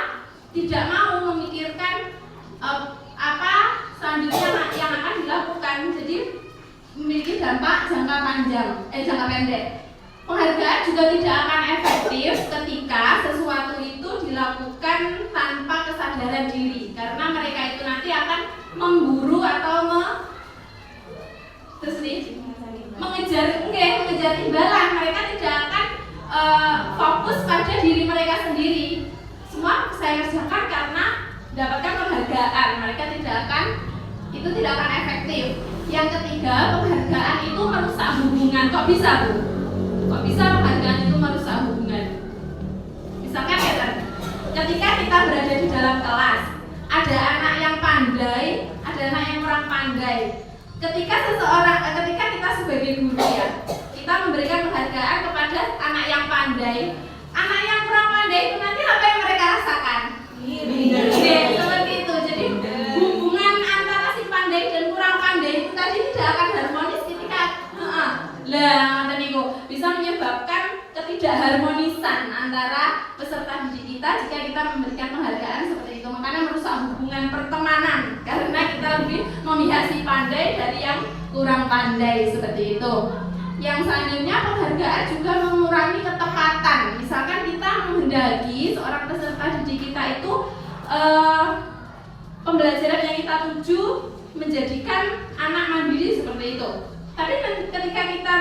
tidak mau memikirkan apa selanjutnya yang akan dilakukan. Jadi memiliki dampak jangka pendek. Penghargaan juga tidak akan efektif ketika sesuatu itu dilakukan tanpa kesadaran diri, karena mereka itu nanti akan memburu atau mengejar imbalan. Mereka tidak akan fokus pada diri mereka sendiri. Semua saya kerjakan karena mendapatkan penghargaan. Mereka tidak akan efektif. Yang ketiga, penghargaan itu merusak hubungan. Kok bisa, Bu? Kok bisa penghargaan itu merusak hubungan? Misalkan ya, ada anak yang pandai, ada anak yang kurang pandai. Ketika kita sebagai guru ya, kita memberikan penghargaan kepada anak yang pandai, anak yang kurang pandai itu nanti apa yang mereka rasakan? Seperti itu. Jadi hubungan antara si pandai dan kurang pandai itu tadi tidak akan harmonis ketika bisa menyebabkan ketidakharmonisan antara peserta didik kita jika kita memberikan penghargaan seperti itu. Makanya merusak hubungan pertemanan karena kita lebih memihak si pandai dari yang kurang pandai seperti itu. Yang selanjutnya, penghargaan juga mengurangi ketepatan. Misalkan kita menghendaki seorang peserta didik kita itu pembelajaran yang kita tuju menjadikan anak mandiri seperti itu. Tapi ketika kita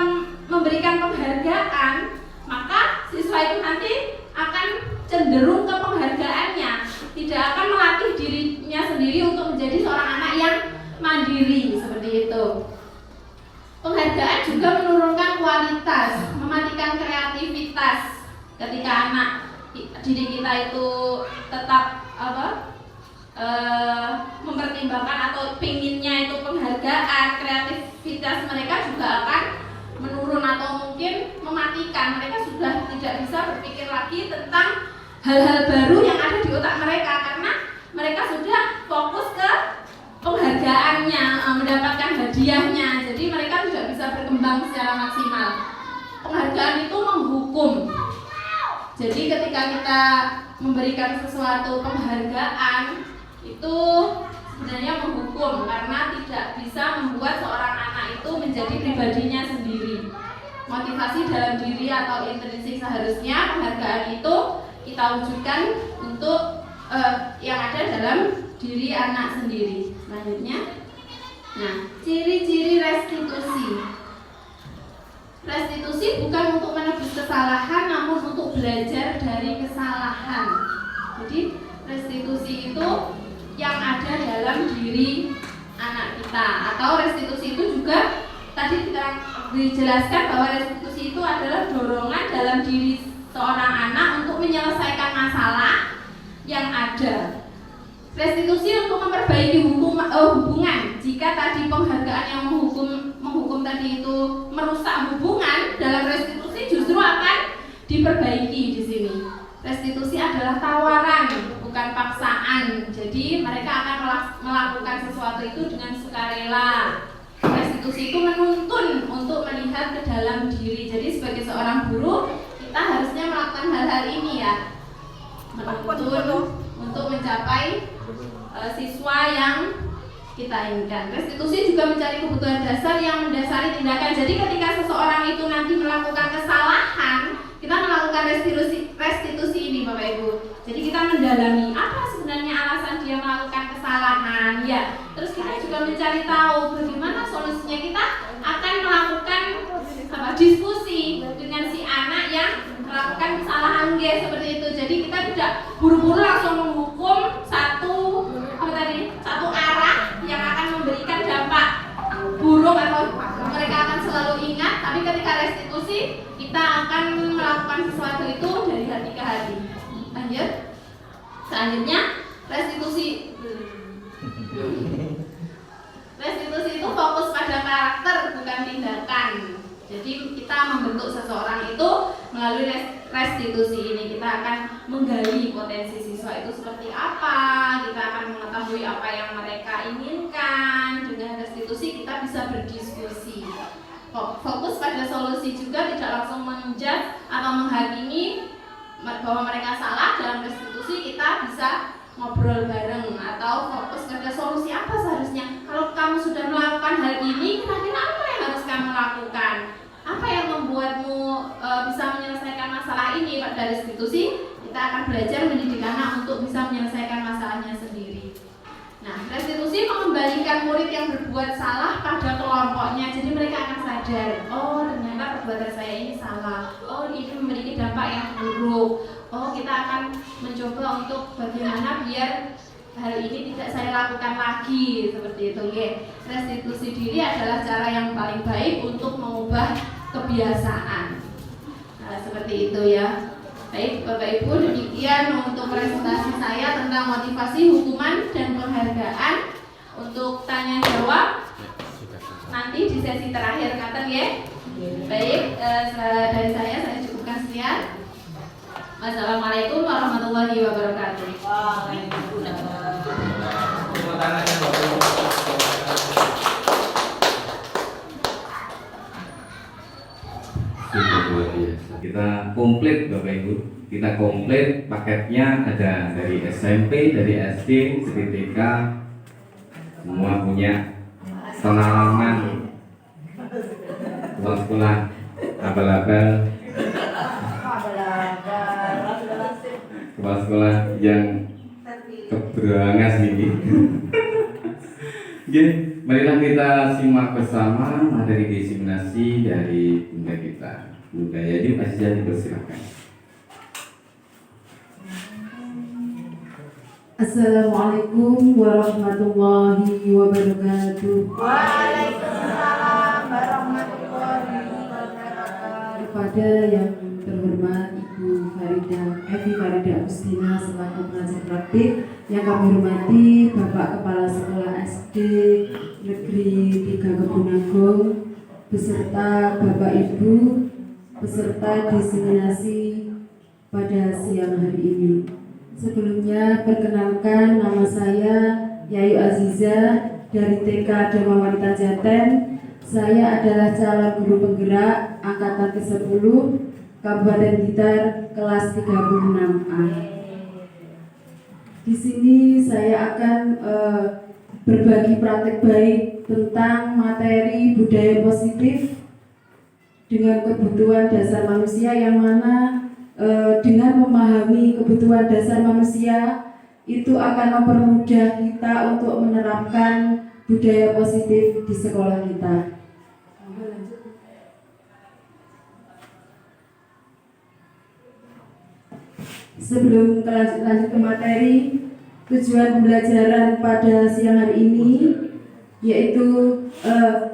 memberikan penghargaan, maka siswa itu nanti akan cenderung ke penghargaannya, tidak akan melatih dirinya sendiri untuk menjadi seorang anak yang mandiri seperti itu. Penghargaan juga menurunkan kualitas, mematikan kreativitas. Ketika anak didik kita itu tetap mempertimbangkan atau pinginnya itu penghargaan, kreativitas mereka juga akan menurun atau mungkin mematikan. Mereka sudah tidak bisa berpikir lagi tentang hal-hal baru yang ada di otak mereka karena mereka sudah fokus ke penghargaannya, mendapatkan hadiahnya. Jadi mereka tidak bisa berkembang secara maksimal. Penghargaan itu menghukum. Jadi ketika kita memberikan sesuatu penghargaan itu sebenarnya menghukum karena tidak bisa membuat seorang anak itu menjadi pribadinya sendiri. Motivasi dalam diri atau intrinsik seharusnya penghargaan itu kita wujudkan untuk yang ada dalam diri anak sendiri. Selanjutnya, nah, ciri-ciri restitusi. Restitusi bukan untuk menebus kesalahan, namun untuk belajar dari kesalahan. Jadi restitusi itu yang ada dalam diri anak kita, atau restitusi itu juga tadi kita dijelaskan bahwa restitusi itu adalah dorongan dalam diri seorang anak untuk menyelesaikan masalah yang ada. Restitusi untuk memperbaiki hubungan. Jika tadi penghargaan yang menghukum tadi itu merusak hubungan, dalam restitusi justru akan diperbaiki di sini. Restitusi adalah tawaran, bukan paksaan. Jadi mereka akan melakukan sesuatu itu dengan sukarela. Restitusi itu menuntun untuk melihat ke dalam diri. Jadi sebagai seorang guru, kita harusnya melakukan hal-hal ini ya. Menuntun untuk mencapai siswa yang kita inginkan. Restitusi juga mencari kebutuhan dasar yang mendasari tindakan. Jadi ketika seseorang itu nanti melakukan kesalahan, kita melakukan restitusi ini Bapak Ibu. Jadi kita mendalami apa sebenarnya alasan dia melakukan kesalahan ya. Terus kita juga mencari tahu bagaimana solusinya. Kita akan melakukan diskusi dengan si anak yang melakukan kesalahan seperti itu. Jadi kita tidak buru-buru langsung menghukum satu arah yang akan memberikan dampak buruk atau mereka akan selalu ingat. Tapi ketika restitusi kita akan melakukan sesuatu itu dari hati ke hati. Lanjut. Selanjutnya restitusi itu fokus pada karakter bukan tindakan. Jadi kita membentuk seseorang itu melalui restitusi ini. Kita akan menggali potensi siswa itu seperti apa. Kita akan mengetahui apa yang mereka inginkan. Dengan restitusi kita bisa berdiskusi. Fokus pada solusi juga, tidak langsung menjudge atau menghakimi bahwa mereka salah. Dalam restitusi kita bisa ngobrol bareng atau fokus pada solusi apa seharusnya. Kalau kamu sudah melakukan hal ini, kira-kira apa yang harus kamu lakukan? Apa yang membuatmu bisa menyelesaikan masalah ini? Pada restitusi kita akan belajar mendidik anak untuk bisa menyelesaikan masalahnya sendiri. Nah, restitusi mengembalikan murid yang berbuat salah pada kelompoknya. Jadi mereka akan sadar, oh ternyata perbuatan saya ini salah. Oh ini memiliki dampak yang buruk. Oh kita akan mencoba untuk bagaimana biar hal ini tidak saya lakukan lagi. Seperti itu ya. Restitusi diri adalah cara yang paling baik untuk mengubah kebiasaan. Nah, seperti itu ya. Baik, Bapak Ibu, demikian untuk presentasi saya tentang motivasi, hukuman, dan penghargaan. Untuk tanya jawab nanti di sesi terakhir, kata ya. Baik, dari saya cukupkan sekian. Wassalamualaikum warahmatullahi wabarakatuh. Sudah luar biasa. Kita komplit Bapak Ibu. Kita komplit paketnya, ada dari SMP, dari SD, dari TK, semua punya pengalaman sekolah abal-abal, sekolah yang keberangas ini. Oke, marilah kita simak bersama materi diseminasi dari Bunda kita. Bunda Yadi Aziza, dipersilakan. Assalamualaikum warahmatullahi wabarakatuh. Waalaikumsalam warahmatullahi wabarakatuh. Kepada yang terhormat Ibu Evi Farida Agustina selaku pengajar praktik, yang kami hormati Bapak Kepala Sekolah SD Negeri 3 Kebun beserta Bapak Ibu peserta diseminasi pada siang hari ini. Sebelumnya perkenalkan, nama saya Yayu Aziza dari TK Dharma Wanita Jaten. Saya adalah calon guru penggerak angkatan ke-10 Kabupaten Blitar kelas 36A. Di sini saya akan berbagi praktek baik tentang materi budaya positif dengan kebutuhan dasar manusia, yang mana dengan memahami kebutuhan dasar manusia itu akan mempermudah kita untuk menerapkan budaya positif di sekolah kita. Sebelum lanjut ke materi, tujuan pembelajaran pada siang hari ini yaitu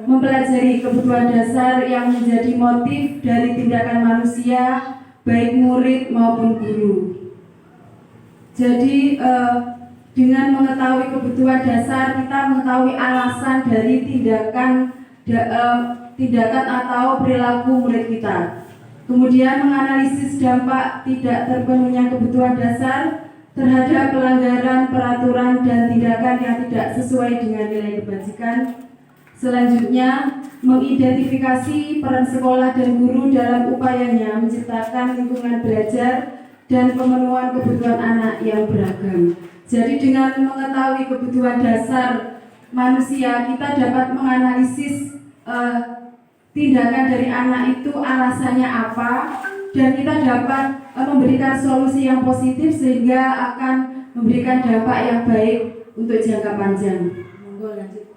mempelajari kebutuhan dasar yang menjadi motif dari tindakan manusia, baik murid maupun guru. Jadi dengan mengetahui kebutuhan dasar, kita mengetahui alasan dari tindakan atau perilaku murid kita. Kemudian menganalisis dampak tidak terpenuhnya kebutuhan dasar terhadap pelanggaran peraturan dan tindakan yang tidak sesuai dengan nilai kebajikan. Selanjutnya, mengidentifikasi peran sekolah dan guru dalam upayanya menciptakan lingkungan belajar dan pemenuhan kebutuhan anak yang beragam. Jadi dengan mengetahui kebutuhan dasar manusia, kita dapat menganalisis tindakan dari anak itu alasannya apa, dan kita dapat memberikan solusi yang positif sehingga akan memberikan dampak yang baik untuk jangka panjang. Monggo lanjut.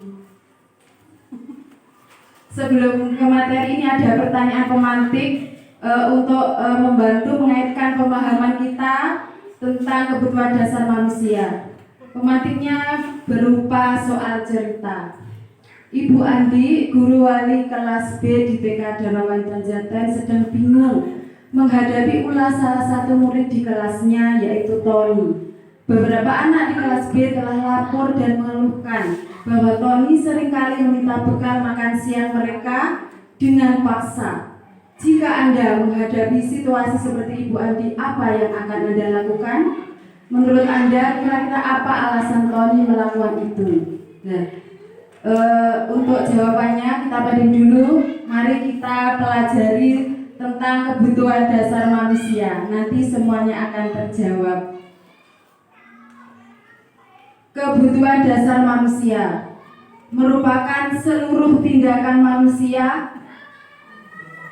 Sebelum ke materi ini ada pertanyaan pemantik untuk membantu mengaitkan pemahaman kita tentang kebutuhan dasar manusia. Pemantiknya berupa soal cerita. Ibu Andi, guru wali kelas B di TK Dharma Wanita Jaten, sedang bingung menghadapi ulah salah satu murid di kelasnya, yaitu Tony. Beberapa anak di kelas B telah lapor dan mengeluhkan bahwa Tony seringkali meminta bekal makan siang mereka dengan paksa. Jika Anda menghadapi situasi seperti Ibu Andi, apa yang akan Anda lakukan? Menurut Anda, kira-kira apa alasan Tony melakukan itu? Nah, untuk jawabannya kita banding dulu. Mari kita pelajari tentang kebutuhan dasar manusia. Nanti semuanya akan terjawab. Kebutuhan dasar manusia merupakan seluruh tindakan manusia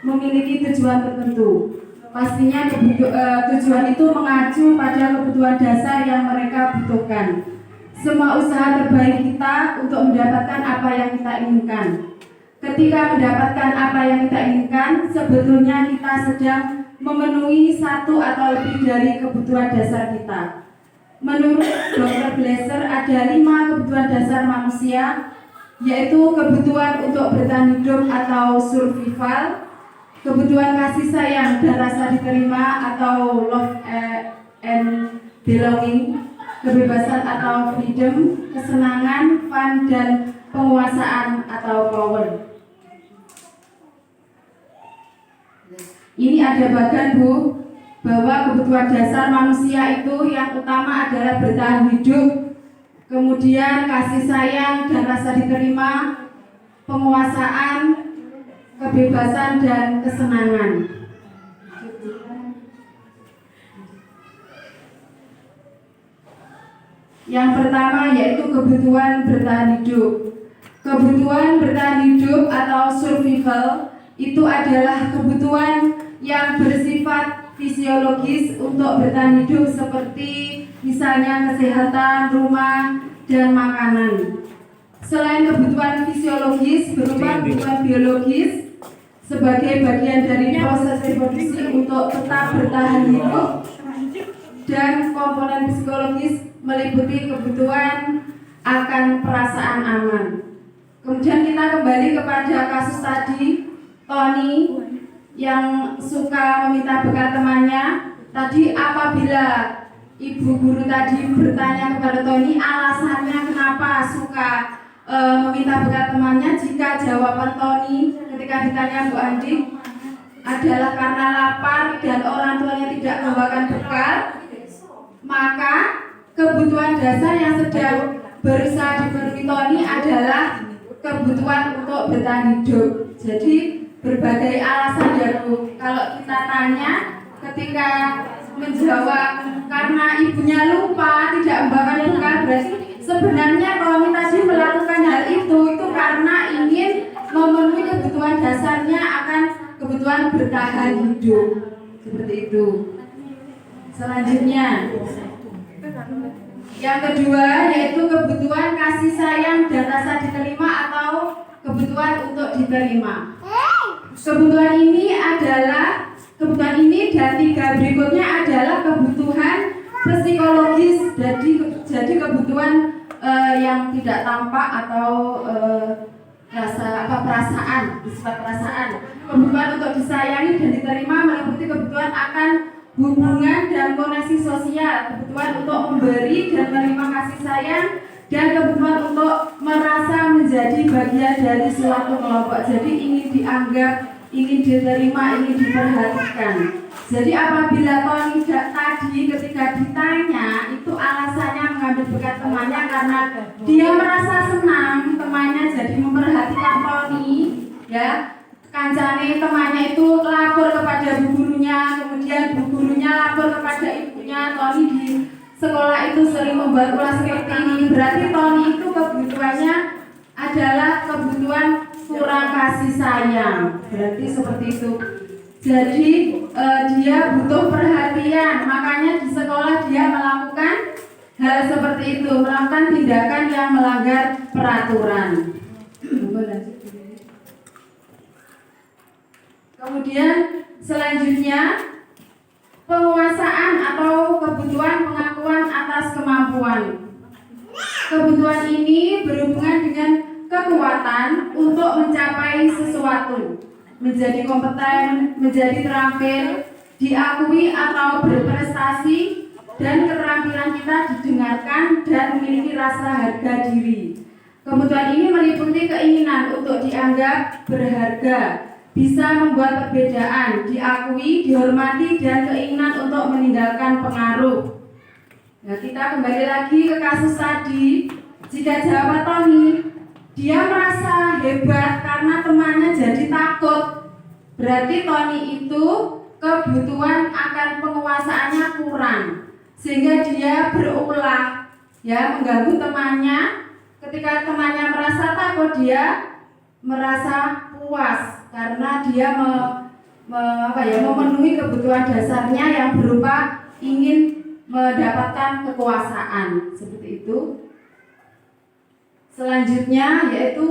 memiliki tujuan tertentu. Pastinya tujuan itu mengacu pada kebutuhan dasar yang mereka butuhkan. Semua usaha terbaik kita untuk mendapatkan apa yang kita inginkan. Ketika mendapatkan apa yang kita inginkan, sebetulnya kita sedang memenuhi satu atau lebih dari kebutuhan dasar kita. Menurut Dr. Glaser, ada 5 kebutuhan dasar manusia, yaitu kebutuhan untuk bertahan hidup atau survival, kebutuhan kasih sayang dan rasa diterima atau love and belonging, kebebasan atau freedom, kesenangan, fun, dan penguasaan atau power. Ini ada bagan Bu, bahwa kebutuhan dasar manusia itu yang utama adalah bertahan hidup, kemudian kasih sayang dan rasa diterima, penguasaan, kebebasan, dan kesenangan. Yang pertama yaitu kebutuhan bertahan hidup. Kebutuhan bertahan hidup atau survival itu adalah kebutuhan yang bersifat fisiologis untuk bertahan hidup, seperti misalnya kesehatan, rumah, dan makanan. Selain kebutuhan fisiologis berupa kebutuhan biologis sebagai bagian dari proses reproduksi untuk tetap bertahan hidup, dan komponen psikologis meliputi kebutuhan akan perasaan aman. Kemudian kita kembali kepada kasus tadi, Tony yang suka meminta bekal temannya. Tadi apabila ibu guru tadi bertanya kepada Tony alasannya kenapa suka meminta bekal temannya, jika jawaban Tony ketika ditanya Bu Andi adalah karena lapar dan orang tuanya tidak membawakan bekal, maka kebutuhan dasar yang sedang berusaha dipenuhi Tony adalah kebutuhan untuk bertahan hidup. Jadi berbagai alasan ya Bu. Kalau kita tanya, ketika menjawab karena ibunya lupa tidak membawakan bekal, berarti sebenarnya Tony tadi melakukan hal itu karena ingin memenuhi kebutuhan dasarnya akan kebutuhan bertahan hidup. Seperti itu. Selanjutnya, yang kedua yaitu kebutuhan kasih sayang dan rasa diterima atau kebutuhan untuk diterima. Kebutuhan ini dan tiga berikutnya adalah kebutuhan psikologis. Jadi kebutuhan yang tidak tampak atau perasaan, sifat perasaan. Kebutuhan untuk disayangi dan diterima meliputi kebutuhan akan hubungan dan koneksi sosial, kebutuhan untuk memberi dan menerima kasih sayang, dan kebutuhan untuk merasa menjadi bagian dari suatu kelompok. Jadi ingin dianggap, ingin diterima, ingin diperhatikan. Jadi apabila Tony tadi ketika ditanya itu alasannya mengambil bekal temannya karena dia merasa senang temannya jadi memperhatikan Tony, ya. Kancane temannya itu lapor kepada bu gurunya, kemudian bu gurunya lapor kepada ibunya. Tony di sekolah itu sering membuat ulah seperti ini. Berarti Tony itu kebutuhannya adalah kebutuhan kurang kasih sayang. Berarti seperti itu. Jadi dia butuh perhatian, makanya di sekolah dia melakukan hal seperti itu, melakukan tindakan yang melanggar peraturan. Kemudian selanjutnya penguasaan atau kebutuhan pengakuan atas kemampuan. Kebutuhan ini berhubungan dengan kekuatan untuk mencapai sesuatu, menjadi kompeten, menjadi terampil, diakui atau berprestasi, dan keterampilan kita didengarkan dan memiliki rasa harga diri. Kebutuhan ini meliputi keinginan untuk dianggap berharga, bisa membuat perbedaan, diakui, dihormati, dan keinginan untuk meninggalkan pengaruh. Nah, kita kembali lagi ke kasus tadi. Jika jawaban Tony, dia merasa hebat karena temannya jadi takut, berarti Tony itu kebutuhan akan penguasaannya kurang, sehingga dia berulah, ya, mengganggu temannya. Ketika temannya merasa takut, dia merasa puas karena dia memenuhi kebutuhan dasarnya yang berupa ingin mendapatkan kekuasaan, seperti itu. Selanjutnya yaitu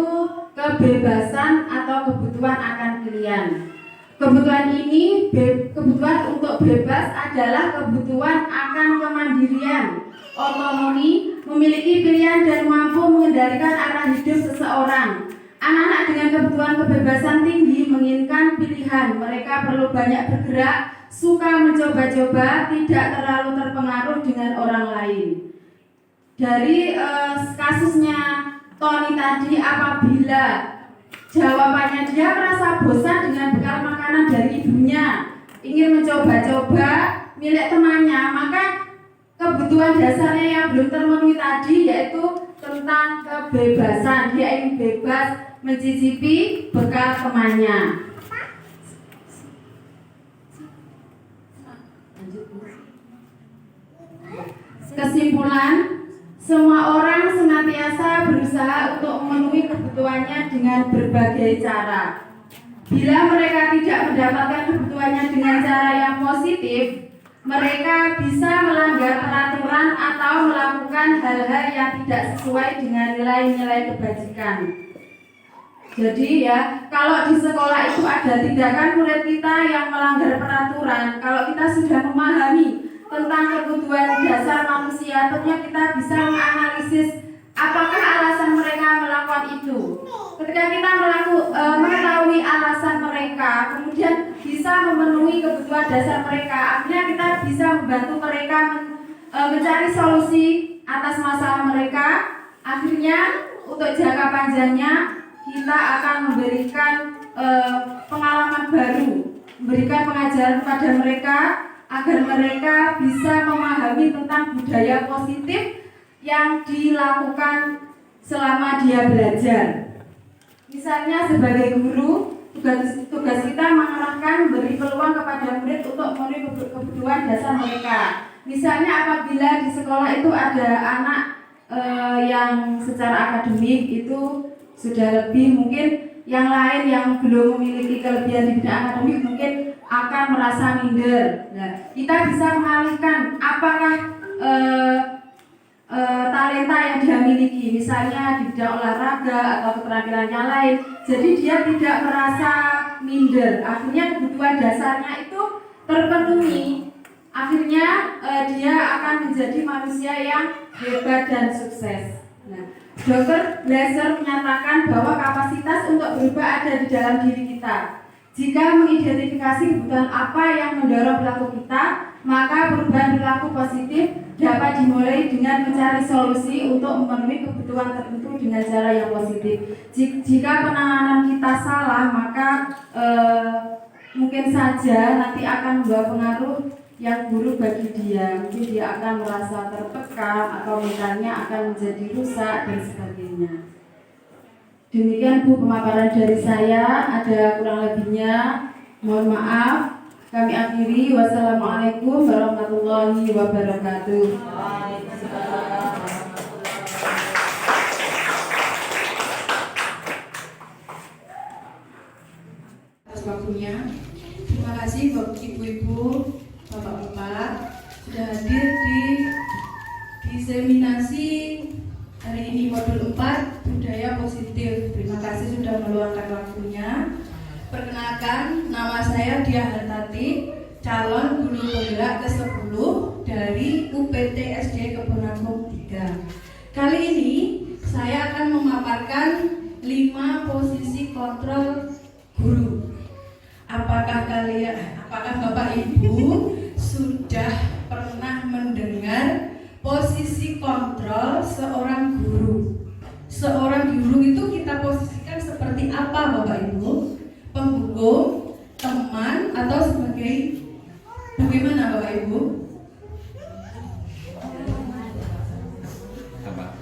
kebebasan atau kebutuhan akan pilihan. Kebutuhan ini, kebutuhan untuk bebas adalah kebutuhan akan kemandirian, otonomi, memiliki pilihan dan mampu mengendalikan arah hidup seseorang. Anak-anak dengan kebutuhan kebebasan tinggi menginginkan pilihan. Mereka perlu banyak bergerak, suka mencoba-coba, tidak terlalu terpengaruh dengan orang lain. Dari kasusnya Tony tadi, apabila jawabannya dia merasa bosan dengan bekal makanan dari ibunya, ingin mencoba-coba milik temannya, maka kebutuhan dasarnya yang belum termenuhi tadi yaitu tentang kebebasan. Dia ingin bebas mencicipi bekal temannya. Kesimpulan, semua orang senantiasa berusaha untuk memenuhi kebutuhannya dengan berbagai cara. Bila mereka tidak mendapatkan kebutuhannya dengan cara yang positif, mereka bisa melanggar peraturan atau melakukan hal-hal yang tidak sesuai dengan nilai-nilai kebajikan. Jadi ya, kalau di sekolah itu ada tindakan murid kita yang melanggar peraturan, kalau kita sudah memahami tentang kebutuhan dasar manusia, tentunya kita bisa menganalisis apakah alasan mereka melakukan itu. Ketika kita mengetahui alasan mereka, kemudian bisa memenuhi kebutuhan dasar mereka, akhirnya kita bisa membantu mereka mencari solusi atas masalah mereka. Akhirnya untuk jangka panjangnya kita akan memberikan pengalaman baru, memberikan pengajaran kepada mereka agar mereka bisa memahami tentang budaya positif yang dilakukan selama dia belajar. Misalnya sebagai guru, tugas kita mengarahkan, memberi peluang kepada murid untuk memenuhi kebutuhan dasar mereka. Misalnya apabila di sekolah itu ada anak yang secara akademik itu sudah lebih, mungkin yang lain yang belum memiliki kelebihan di bidang akademik mungkin akan merasa minder. Nah, kita bisa mengalihkan apakah talenta yang dia miliki, misalnya di bidang olahraga atau keterampilannya lain, jadi dia tidak merasa minder. Akhirnya kebutuhan dasarnya itu terpenuhi. Akhirnya dia akan menjadi manusia yang hebat dan sukses. Nah, Dr. Glaser menyatakan bahwa kapasitas untuk berubah ada di dalam diri kita. Jika mengidentifikasi kebutuhan apa yang mendorong perilaku kita, maka perubahan perilaku positif dapat dimulai dengan mencari solusi untuk memenuhi kebutuhan tertentu dengan cara yang positif. Jika penanganan kita salah, maka mungkin saja nanti akan membawa pengaruh yang buruk bagi dia. Mungkin dia akan merasa tertekan atau mentalnya akan menjadi rusak dan sebagainya. Demikian Bu pemaparan dari saya, ada kurang lebihnya mohon maaf. Kami akhiri, wassalamualaikum warahmatullahi wabarakatuh. Atas waktunya, terima kasih Bapak Ibu-Ibu, Bapak-Bapak sudah hadir di diseminasi hari ini modul 4 budaya positif. Terima kasih sudah meluangkan waktunya. Perkenalkan, nama saya Diah Hartati, calon guru penggerak ke-10 dari UPT SD Kebonanggung 3. Kali ini saya akan memaparkan 5 posisi kontrol guru. Apakah Bapak Ibu sudah pernah mendengar posisi kontrol seorang guru? Seorang guru itu kita posisikan seperti apa Bapak Ibu? Penghukum, teman, atau sebagai bagaimana Bapak Ibu?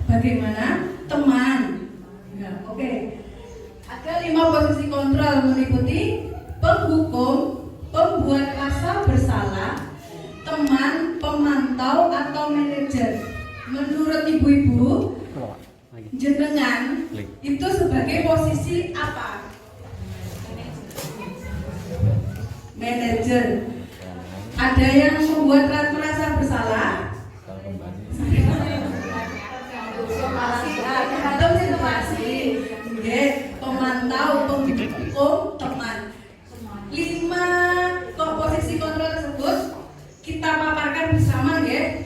Bagaimana? Teman. Ya, oke. Ada 5 posisi kontrol meliputi penghukum, pembuat rasa bersalah, teman, pemantau, atau manajer. Menurut ibu-ibu, jenengan itu sebagai posisi apa? Manajer. Ada yang membuat merasa bersalah? Atau situasi? Pemantau, penghukum, teman. 5 posisi kontrol tersebut kita paparkan bersama ya.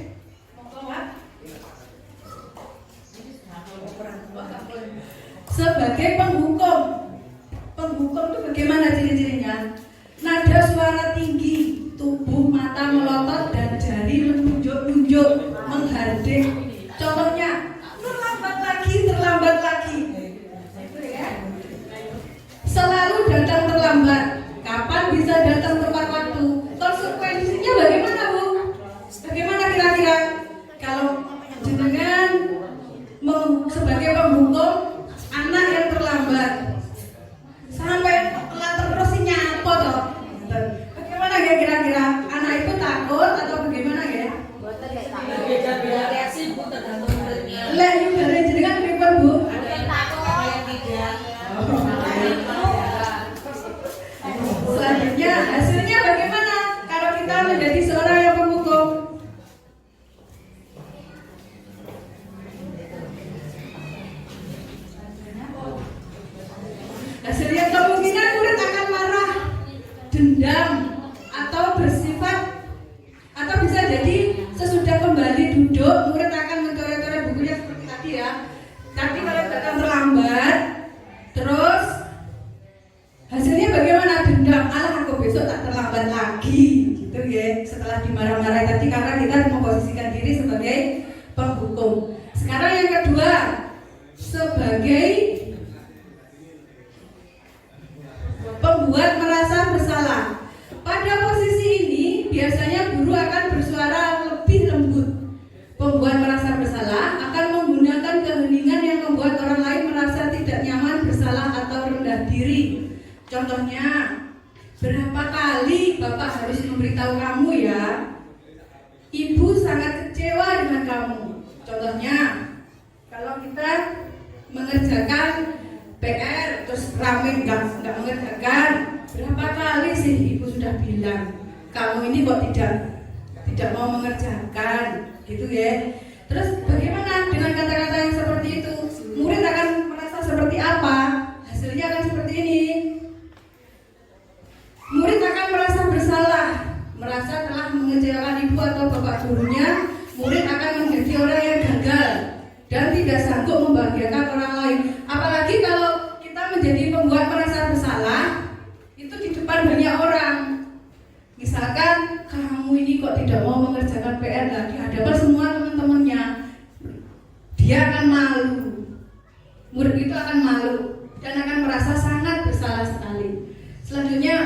Sebagai penghukum, bersuara tinggi, tubuh mata melotot dan jari menunjuk-nunjuk menghardik. Contohnya, terlambat lagi. Itu ya. Selalu datang terlambat. Kapan bisa datang tepat waktu? Konsekuensinya bagaimana, Bu? Bagaimana kira-kira? Kalau jenengan sebagai penghukum anak yang terlambat sampai telat terus ini apa toh? Bagaimana ya kira-kira? Anak itu takut atau bagaimana ya? Beda-beda reaksi Bu tergantung muridnya. Lek yuk dari jenengan pripun, Bu? Ada yang takut, ada yang tidak. Selanjutnya hasilnya bagaimana kalau kita menjadi seorang yang penghukum? Hasilnya kemungkinan murid akan marah, dendam, atau bersifat, atau bisa jadi sesudah kembali duduk murid akan mencoret-coret bukunya seperti tadi ya. Tapi kalau datang terlambat, terus hasilnya bagaimana? Dendam, alah aku besok tak terlambat lagi, gitu ya. Setelah dimarah-marahi tadi karena kita memposisikan diri sebagai penghukum. Sekarang yang kedua, sebagai pembuat merasa bersalah. Pada posisi ini biasanya guru akan bersuara lebih lembut. Pembuat merasa bersalah akan menggunakan keheningan yang membuat orang lain merasa tidak nyaman, bersalah atau rendah diri. Contohnya, berapa kali Bapak harus memberitahu kamu ya? Ibu sangat kecewa dengan kamu. Contohnya, kalau kita mengerjakan PR terus rame nggak mengerjakan, berapa kali sih ibu sudah bilang kamu ini kok tidak mau mengerjakan, gitu ya. Terus bagaimana dengan kata-kata yang seperti itu? Murid akan merasa seperti apa? Hasilnya akan seperti ini. Murid akan merasa bersalah, merasa telah mengecewakan ibu atau bapak gurunya. Murid akan menjadi orang yang gagal dan tidak sanggup membahagiakan orang lain. Apalagi kalau kita menjadi pembuat merasa bersalah, itu di depan banyak orang. Misalkan kamu ini kok tidak mau mengerjakan PR lagi, hadapan semua teman-temannya, dia akan malu. Murid itu akan malu dan akan merasa sangat bersalah sekali. Selanjutnya,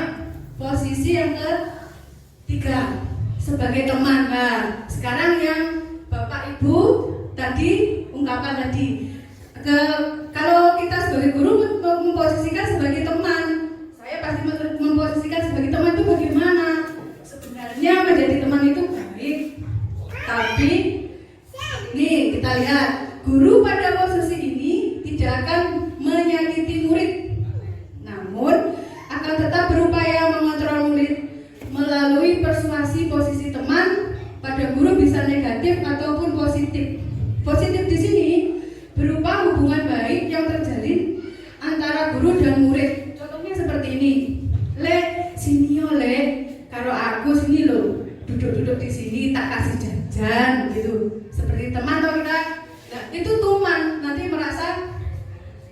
posisi yang ketiga, sebagai teman. Nah, sekarang yang Bapak Ibu tadi ungkapan tadi, kalau kita sebagai guru memposisikan sebagai teman, saya pasti memposisikan sebagai teman itu bagaimana? Sebenarnya menjadi teman itu baik, tapi nih kita lihat, guru pada posisi ini tidak akan menyakiti murid, namun akan tetap berupaya mengontrol murid melalui persuasi. Posisi teman pada guru bisa negatif ataupun positif. Positif di sini berupa hubungan baik yang terjalin antara guru dan murid. Contohnya seperti ini. Le, sini yo le, karo aku sini lo, duduk-duduk di sini tak kasih jajan gitu. Seperti teman atau kita. Nah, itu teman nanti merasa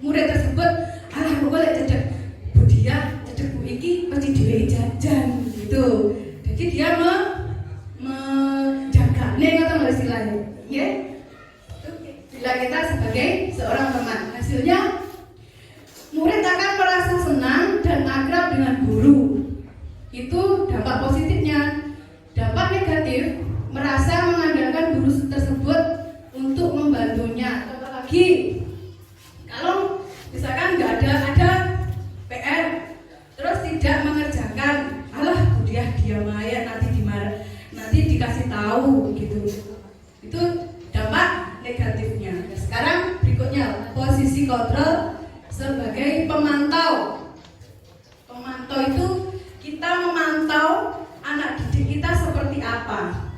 murid tersebut, alah aku boleh cedek bu dia, cedek bu iki pasti dhewe jajan gitu. Jadi dia menjaga atau istilahnya, ya. Bila kita sebagai seorang teman, hasilnya murid akan merasa senang dan akrab dengan guru. Itu dampak positifnya. Dampak negatif, merasa mengandalkan guru tersebut untuk membantunya. Contoh lagi, kalau misalkan nggak ada PR, terus tidak mengerjakan, alah dia diam aja, nanti dikasih tahu gitu. Itu dampak negatifnya. Nah, sekarang berikutnya, posisi kontrol sebagai pemantau. Pemantau itu kita memantau anak didik kita seperti apa.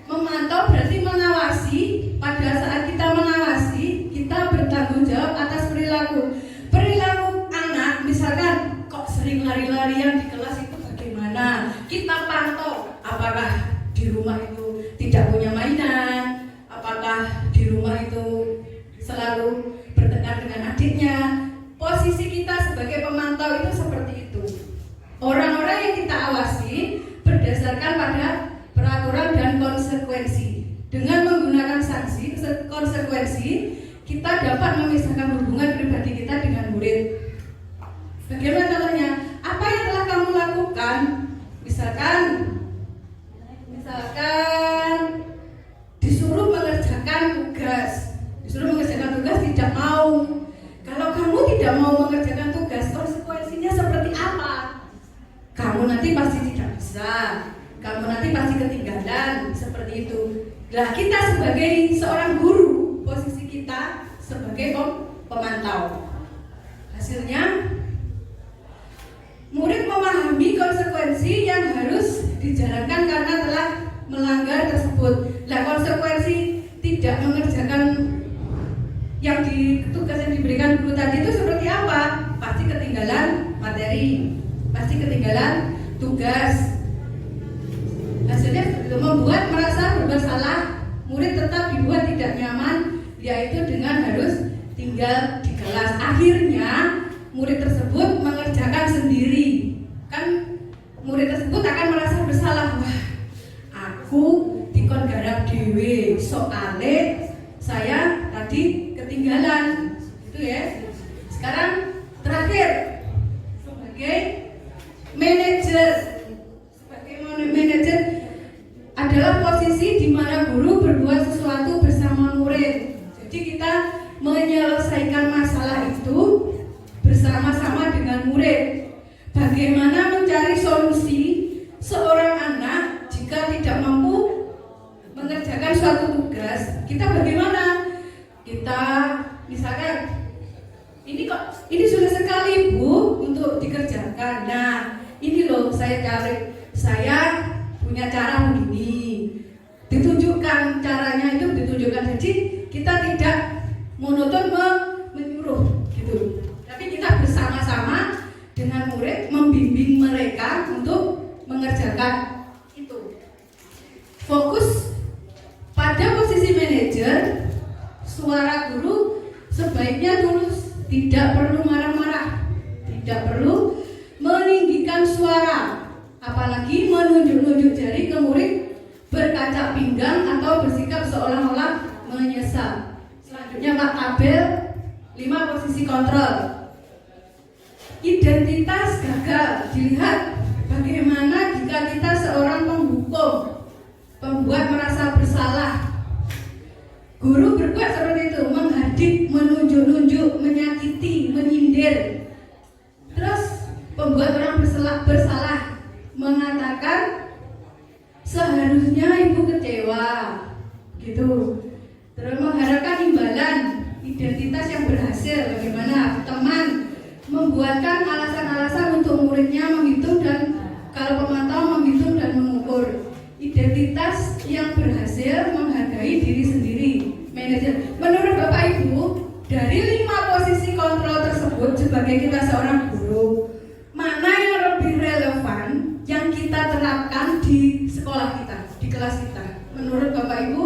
Memantau berarti mengawasi. Pada saat kita mengawasi, kita bertanggung jawab atas perilaku. Perilaku anak, misalkan kok sering lari-larian di kelas itu bagaimana? Kita pantau, apakah di rumah itu tidak punya mainan, apakah di rumah itu selalu bertengkar dengan adiknya. Posisi kita sebagai pemantau itu seperti itu. konsekuensi. Dengan menggunakan sanksi, konsekuensi, kita dapat memisahkan hubungan pribadi kita dengan murid. Bagaimana contohnya? Apa yang telah kamu lakukan? Misalkan disuruh mengerjakan tugas tidak mau. Kalau kamu tidak mau mengerjakan tugas, konsekuensinya seperti apa? Kamu nanti pasti tidak bisa, kamu nanti pasti ketinggalan, seperti itu. Nah, kita sebagai seorang guru, posisi kita sebagai pemantau. Hasilnya, murid memahami konsekuensi yang harus dijalankan karena telah melanggar tersebut. Nah, konsekuensi tidak mengerjakan tugas yang diberikan guru tadi itu seperti apa? Pasti ketinggalan materi, pasti ketinggalan tugas. Hasilnya itu membuat merasa bersalah, murid tetap dibuat tidak nyaman, yaitu dengan harus tinggal di kelas. Akhirnya murid tersebut mengerjakan sendiri. Kan murid tersebut akan merasa bersalah. Wah, aku dikon garap dhewe, soale saya tadi ketinggalan. Itu ya. Sekarang terakhir sebagai manajer. Manajer adalah posisi di mana guru berbuat sesuatu bersama murid. Jadi kita menyelesaikan masalah itu bersama-sama dengan murid. Bagaimana mencari solusi seorang anak jika tidak mampu mengerjakan suatu tugas? Kita bagaimana? Kita misalkan ini sudah sekali Bu untuk dikerjakan. Nah, ini loh saya punya cara begini. Ditunjukkan caranya itu ditunjukkan. Jadi kita tidak monoton menyuruh gitu. Tapi kita bersama-sama dengan murid membimbing mereka untuk mengerjakan itu. Fokus pada posisi manajer, suara guru sebaiknya tulus, tidak perlu marah-marah, tidak perlu meninggikan suara, apalagi menunjuk-nunjuk jari ke murid, berkaca pinggang atau bersikap seolah-olah menyesal. Selanjutnya Pak Tabel 5 posisi kontrol. Identitas gagal dilihat bagaimana jika kita seorang penghukum, pembuat merasa bersalah. Guru berbuat seperti itu, menghadik, menunjuk-nunjuk, menyakiti, menyindir. Terus pembuat orang bersalah mengatakan seharusnya ibu kecewa, gitu. Terus mengharapkan imbalan, identitas yang berhasil. Bagaimana teman membuatkan alasan-alasan untuk muridnya menghitung dan kalau pemantau menghitung dan mengukur. Identitas yang berhasil menghargai diri sendiri. Manajer. Menurut Bapak Ibu, dari 5 posisi kontrol tersebut sebagai kita seorang guru, mana yang lebih relevan yang kita terapkan di sekolah kita, di kelas kita? Menurut Bapak Ibu?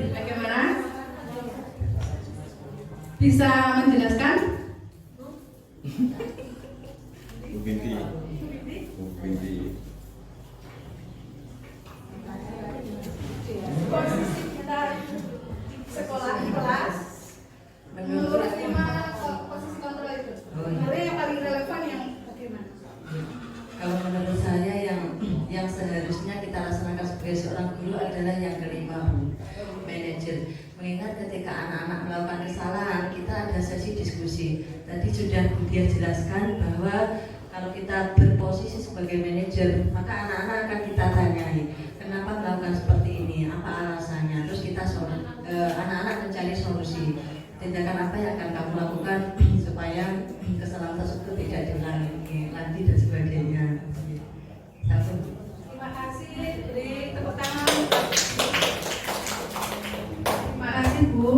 Bagaimana? Bisa menjelaskan? Bu Binti. Posisi kita sekolah di kelas menurut 5 posisi kontrol itu. Sebenarnya yang paling relevan yang bagaimana? Kalau menurut saya yang seharusnya kita laksanakan sebagai seorang guru adalah yang kelima, Bu, manajer. Mengingat ketika anak-anak melakukan kesalahan, kita ada sesi diskusi. Tadi sudah Bu Diah jelaskan bahwa kalau kita berposisi sebagai manajer, maka anak-anak akan kita tanyai, kenapa melakukan seperti ini, apa alasannya. Terus kita anak-anak mencari solusi. Tindakan apa yang akan kamu lakukan supaya kesalahan tersebut tidak diulangi lagi dan sebagainya. Terima kasih, beri tepuk tangan. Terima kasih Bu.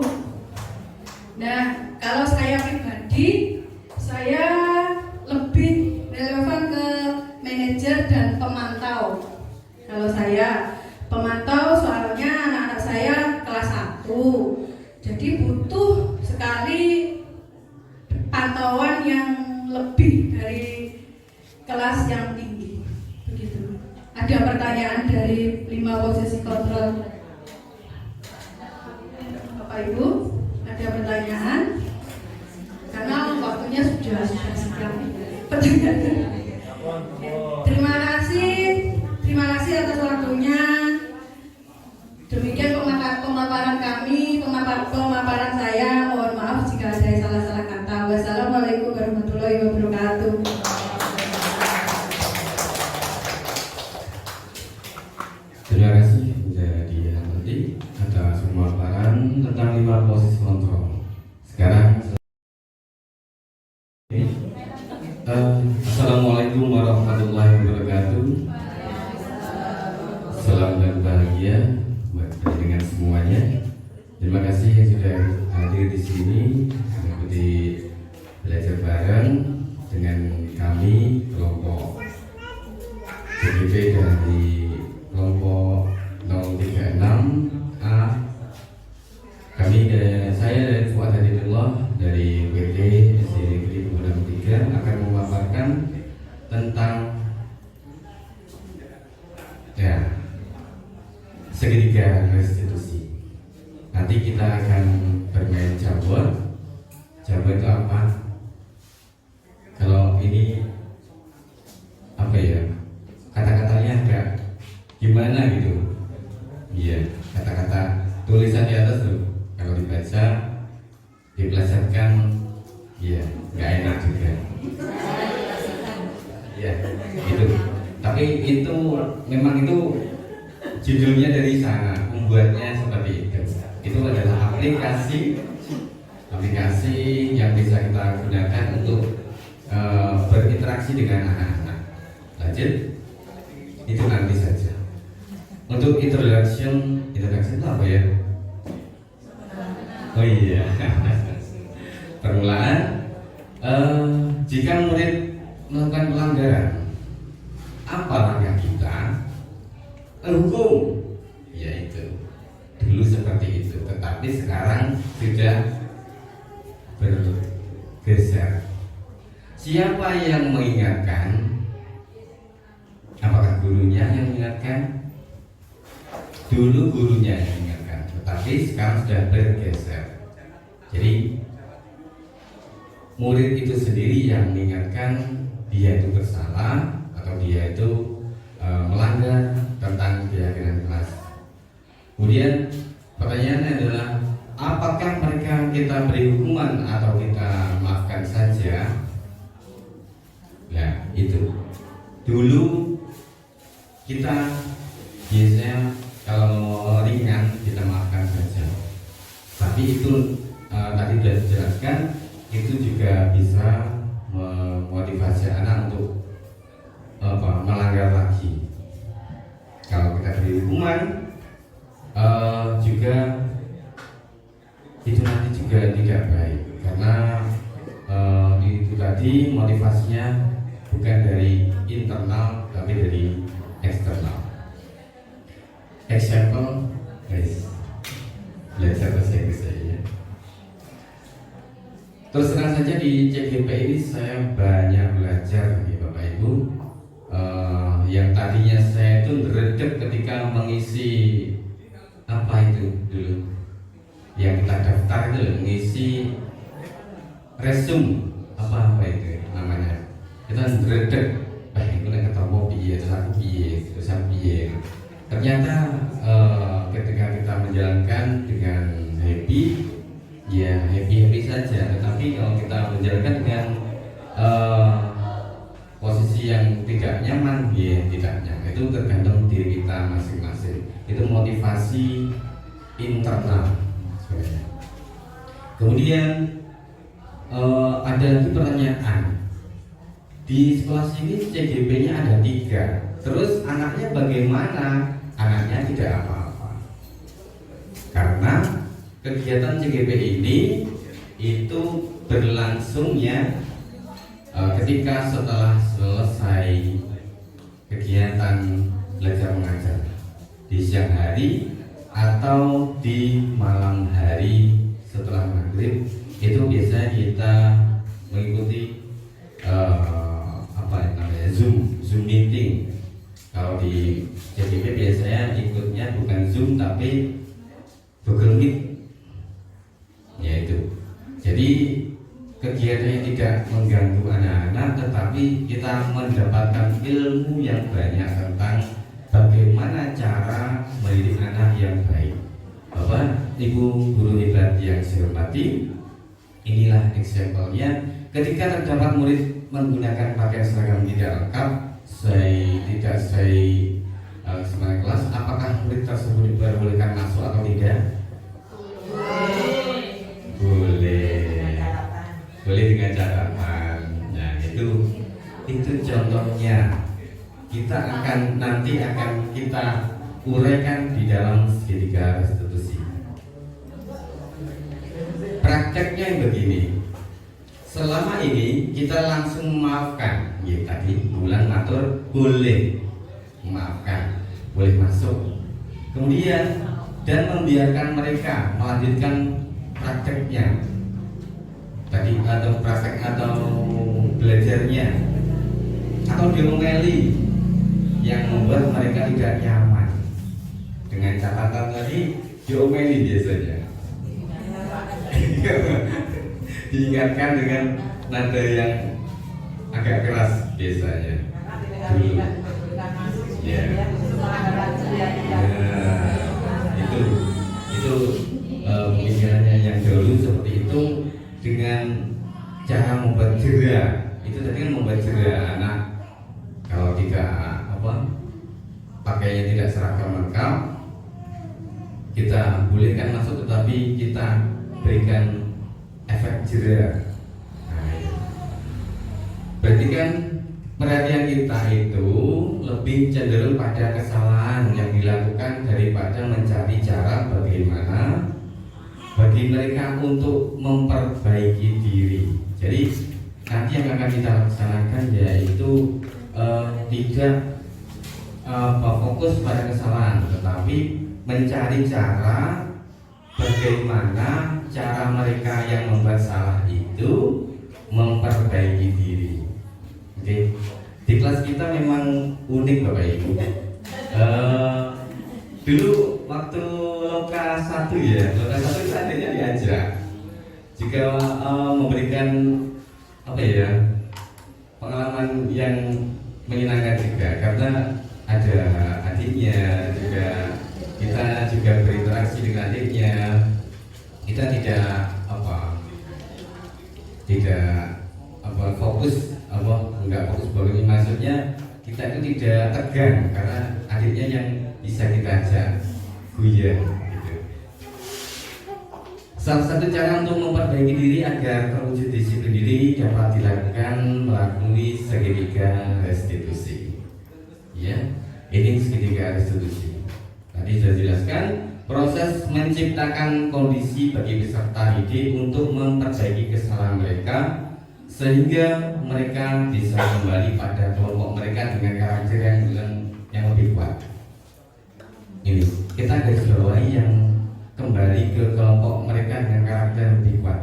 Nah, kalau saya pribadi, saya lebih relevan ke manajer dan pemantau. Kalau saya pemantau, soalnya anak-anak saya kelas 1, jadi butuh sekali pantauan yang lebih dari kelas yang tinggi, begitu. ada pertanyaan dari 5 posisi kontrol. Bapak Ibu, ada pertanyaan? Karena waktunya sudah siap. Pertanyaan. Terima kasih atas waktunya. Demikian pemaparan kami, pemaparan saya. Mohon maaf jika ada salah-salah kata. Wassalamualaikum warahmatullahi wabarakatuh. Terima kasih menjadi nanti atas pemaparan tentang 5 posisi kontrol. Sekarang Assalamualaikum warahmatullahi wabarakatuh. Salam dan bahagia dengan semuanya. Terima kasih yang sudah hadir di sini mengikuti belajar bareng dengan kami kelompok CGP dari kelompok 036A. Saya dari Fuad Hadidullah dari WD SDNegeri 3 akan memaparkan tentang segitiga restitusi. Nanti kita akan bermain jawab. Jawab itu apa? Kalau ini apa ya? Kata-katanya agak gimana gitu? Iya, kata-kata tulisan di atas tuh. Kalau dibaca, dipelesetkan, iya, nggak enak juga. Iya, gitu. Tapi itu memang itu judulnya dari sana, membuatnya seperti itu. Itu adalah aplikasi yang bisa kita gunakan untuk berinteraksi dengan anak-anak. Lanjut, itu nanti saja. Untuk introduction itu apa ya? Oh iya, permulaan. Jika murid melakukan pelanggaran, apa langkah kita? Hukum, yaitu dulu seperti itu, tetapi sekarang sudah bergeser. Siapa yang mengingatkan? Apakah gurunya yang mengingatkan? Dulu gurunya yang mengingatkan, tetapi sekarang sudah bergeser. Jadi murid itu sendiri yang mengingatkan dia itu bersalah atau dia itu melanggar tentang keyakinan kelas. Kemudian pertanyaannya adalah apakah kita beri hukuman atau kita maafkan saja? Nah itu dulu kita biasanya kalau ringan kita maafkan saja. Tapi itu tadi sudah dijelaskan, itu juga bisa memotivasi anak untuk melanggar lagi. Kalau kita beri hukuman juga itu nanti juga tidak baik, karena itu tadi motivasinya bukan dari internal tapi dari eksternal. Example, guys, belajar bahasa Inggris ya. Terus terang saja di CGP ini saya banyak belajar nih Bapak Ibu. Yang tadinya saya itu redep ketika mengisi apa itu dulu yang kita daftar itu mengisi resume apa itu namanya, kita redep itu yang ketemu piye terus aku piye. Ternyata ketika kita menjalankan dengan happy, ya happy saja. Tetapi kalau kita menjalankan dengan posisi yang tidak nyaman, ya tidak nyaman. Itu tergantung diri kita masing-masing. Itu motivasi internal. Kemudian ada lagi pertanyaan. Di sekolah sini CGP-nya ada 3. Terus anaknya bagaimana? Anaknya tidak apa-apa. Karena kegiatan CGP ini itu berlangsungnya ketika setelah selesai kegiatan belajar mengajar di siang hari atau di malam hari setelah maghrib, itu biasanya kita mengikuti Zoom meeting. Kalau di CDP biasanya ikutnya bukan Zoom tapi Google Meet, ya itu. Jadi kegiatannya tidak mengganggu anak-anak, tetapi kita mendapatkan ilmu yang banyak tentang bagaimana cara mendidik anak yang baik. Bapak, Ibu guru hebat yang saya hormati, inilah example-nya. Ketika terdapat murid menggunakan pakaian seragam tidak lengkap, tidak sesuai kelas, apakah murid tersebut diperbolehkan masuk atau tidak? Boleh dengan catatan. Nah itu contohnya. Nanti akan kita uraikan di dalam segitiga restitusi. Prakteknya begini. Selama ini kita langsung memaafkan. Ya tadi bulan matur boleh memaafkan, boleh masuk. Kemudian dan membiarkan mereka melanjutkan prakteknya tadi, atau praktek atau belajarnya, atau diomeli yang membuat mereka tidak nyaman. Dengan catatan tadi diomeli biasanya diingatkan dengan nada yang agak keras biasanya dulu. Ya. Itu pemikirannya yang dahulu seperti itu, dengan cara membuat jera. Itu tadi kan membuat jera anak kalau tidak pakainya tidak seragam lengkap, kita bolehkan masuk, tetapi kita berikan efek jera. Nah, itu. Berarti kan perhatian kita itu lebih cenderung pada kesalahan yang dilakukan daripada mencari cara bagaimana bagi mereka untuk memperbaiki diri. Jadi nanti yang akan kita laksanakan yaitu tidak fokus pada kesalahan, tetapi mencari cara bagaimana cara mereka yang membuat salah itu memperbaiki diri. Oke. Di kelas kita memang unik Bapak Ibu. Dulu waktu loka 1 itu adanya diajak jika memberikan pengalaman yang menyenangkan juga, karena ada adiknya juga, kita juga berinteraksi dengan adiknya. Kita tidak fokus enggak fokus begini, maksudnya kita itu tidak tegang karena adiknya yang bisa kita ajak guyon gitu. Salah satu cara untuk memperbaiki diri agar terwujud disiplin diri dapat dilakukan melalui segitiga restitusi. Ya, ini segitiga restitusi. Tadi sudah jelaskan proses menciptakan kondisi bagi peserta didik untuk memperbaiki kesalahan mereka sehingga mereka bisa kembali pada kelompok mereka dengan karakter yang lebih kuat. Ini kita garis bawahi yang kembali ke kelompok mereka dengan karakter yang lebih kuat.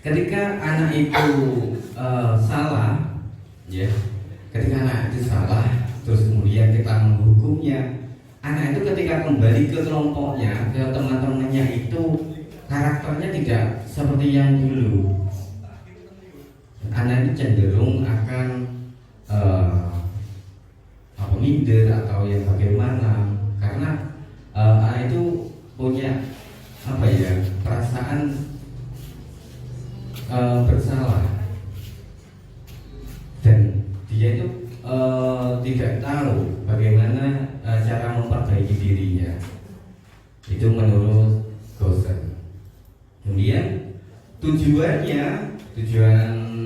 Ketika anak itu salah, ya, ketika anak itu salah, terus kemudian kita menghukumnya, anak itu ketika kembali ke kelompoknya, ke teman-temannya itu karakternya tidak seperti yang dulu. Anak itu cenderung akan minder atau yang bagaimana, karena anak itu punya perasaan bersalah, dan dia itu tidak tahu bagaimana cara memperbaiki dirinya. Itu menurut Gosen. Kemudian tujuan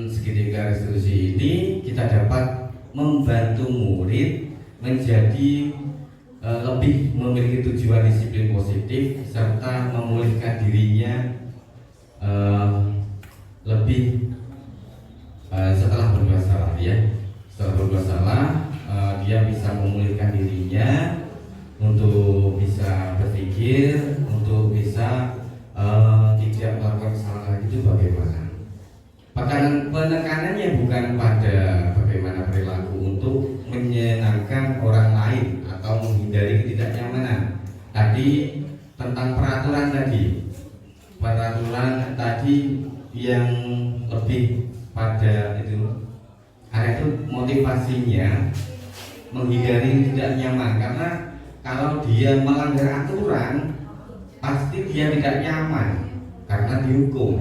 segitiga restitusi ini kita dapat membantu murid menjadi lebih memiliki tujuan disiplin positif serta memulihkan dirinya lebih setelah berbuat salah, ya. Setelah berbuat salah, dia bisa memulihkan dirinya untuk bisa berpikir, untuk bisa tidak melakukan kesalahan itu bagaimana. Penekanannya bukan pada bagaimana perilaku untuk menyenangkan orang tadi tentang peraturan tadi yang lebih pada itu ada itu motivasinya menghindari tidak nyaman, karena kalau dia melanggar aturan pasti dia tidak nyaman karena dihukum.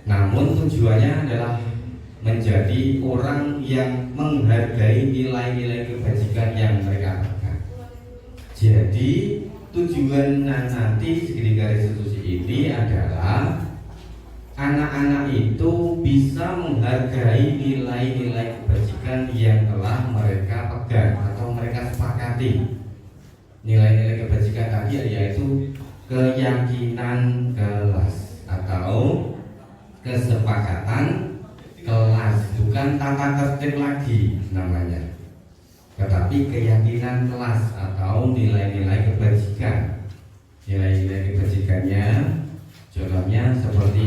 Namun tujuannya adalah menjadi orang yang menghargai nilai-nilai kebajikan yang mereka pegang. Jadi tujuan nanti segitiga restitusi ini adalah anak-anak itu bisa menghargai nilai-nilai kebajikan yang telah mereka pegang atau mereka sepakati. Nilai-nilai kebajikan tadi yaitu keyakinan kelas atau kesepakatan kelas, bukan tata tertib lagi namanya, tetapi keyakinan kelas atau nilai-nilai kebajikan. Nilai-nilai kebajikannya contohnya seperti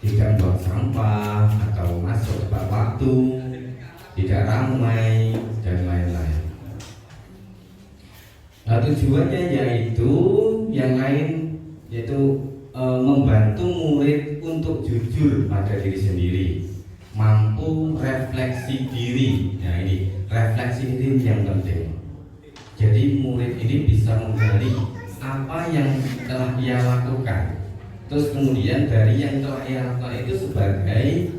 tidak buang sampah atau masuk tepat waktu, tidak ramai, dan lain-lain. Tujuannya yaitu yang lain, yaitu membantu murid untuk jujur pada diri sendiri, mampu refleksi diri. Nah ini refleksi diri yang penting. Jadi murid ini bisa menggali apa yang telah ia lakukan, terus kemudian dari yang telah ia lakukan itu sebagai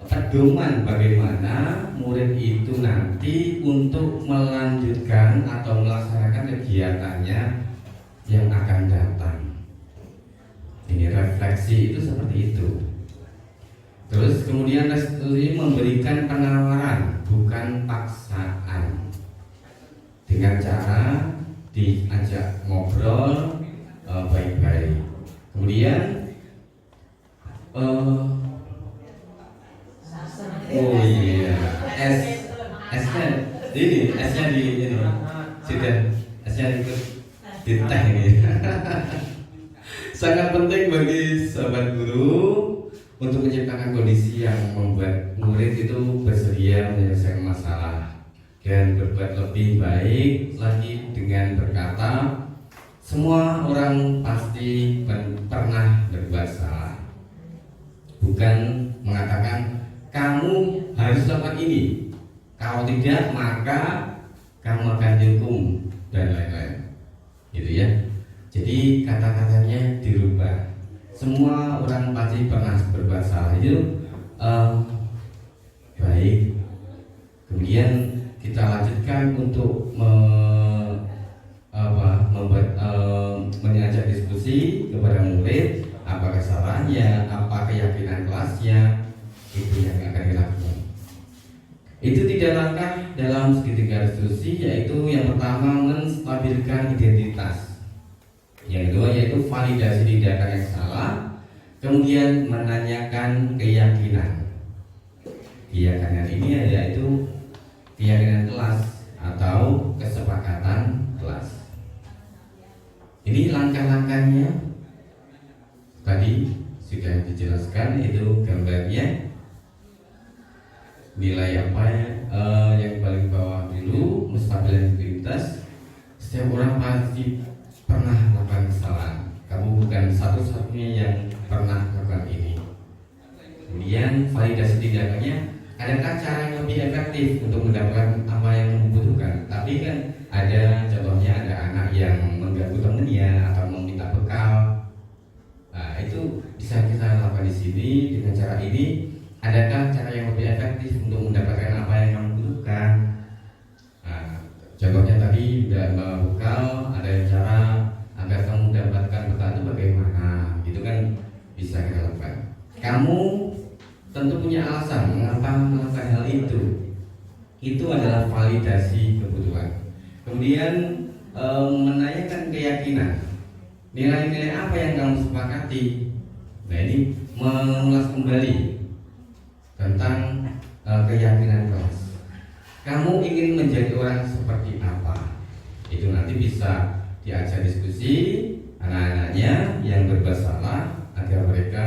pedoman bagaimana murid itu nanti untuk melanjutkan atau melaksanakan kegiatannya yang akan datang. Ini refleksi itu seperti itu. Terus kemudian restitusi memberikan penawaran bukan paksaan, dengan cara diajak ngobrol baik-baik. Kemudian oh iya, S-nya ini, S-nya di ini sudah, S-nya ikut di teh ini. Sangat penting bagi sahabat guru untuk menciptakan kondisi yang membuat murid itu bersedia menyelesaikan masalah dan berbuat lebih baik lagi dengan berkata, semua orang pasti pernah berbuat salah, bukan mengatakan kamu harus lakukan ini, kalau tidak maka kamu akan dihukum dan lain-lain, gitu ya. Jadi kata-katanya dirubah. Semua orang pasti pernah berbuat salah, itu baik. Kemudian kita lanjutkan untuk mengajak diskusi kepada murid, apa kesalahannya, apa keyakinan kelasnya, itu yang akan dilakukan. Itu 3 langkah dalam segitiga restitusi, yaitu yang pertama menstabilkan identitas, yang kedua yaitu validasi tindakan yang salah, kemudian menanyakan keyakinan. Keyakinan ini yaitu keyakinan kelas atau kesepakatan kelas. Ini langkah-langkahnya tadi sudah dijelaskan, itu gambarnya. Nilai apa yang paling bawah dulu, menstabilkan identitas. Setiap orang pasti pernah melakukan kesalahan. Kamu bukan satu-satunya yang pernah melakukan ini. Kemudian validasi tindakannya, adakah cara yang lebih efektif untuk mendapatkan apa yang membutuhkan? Tapi kan ada contohnya, ada anak yang mengganggu temannya atau meminta bekal. Nah, itu bisa kita lakukan di sini dengan cara ini. Adakah cara yang lebih efektif untuk mendapatkan apa yang kamu butuhkan? Nah, contohnya tadi udah bekal, ada cara agar kamu mendapatkan bekal itu bagaimana? Itu kan bisa kita lakukan. Kamu tentu punya alasan mengapa melakukan hal itu. Itu adalah validasi kebutuhan. Kemudian menanyakan keyakinan. Nilai-nilai apa yang kamu sepakati? Nah, ini mengulas kembali tentang keyakinan kelas. Kamu ingin menjadi orang seperti apa? Itu nanti bisa diajak diskusi anak-anaknya yang berbuat salah agar mereka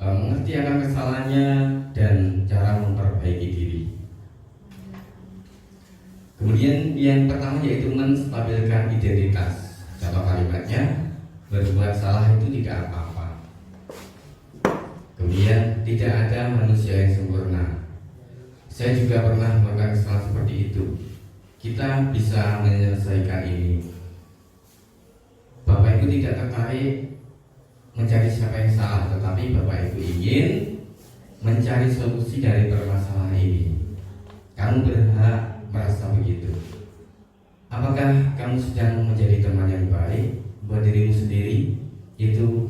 mengerti akan kesalahannya dan cara memperbaiki diri. Kemudian Kemudian yang pertama yaitu menstabilkan identitas. Contoh kalimatnya, berbuat salah itu tidak apa-apa. Kemudian tidak ada manusia yang sempurna. Saya juga pernah melakukan kesalahan seperti itu. Kita bisa menyelesaikan ini. Bapak Ibu tidak tertarik mencari siapa yang salah, tetapi Bapak Ibu ingin mencari solusi dari permasalahan ini. Kamu berhak merasa begitu. Apakah kamu sedang menjadi teman yang baik buat dirimu sendiri? Itu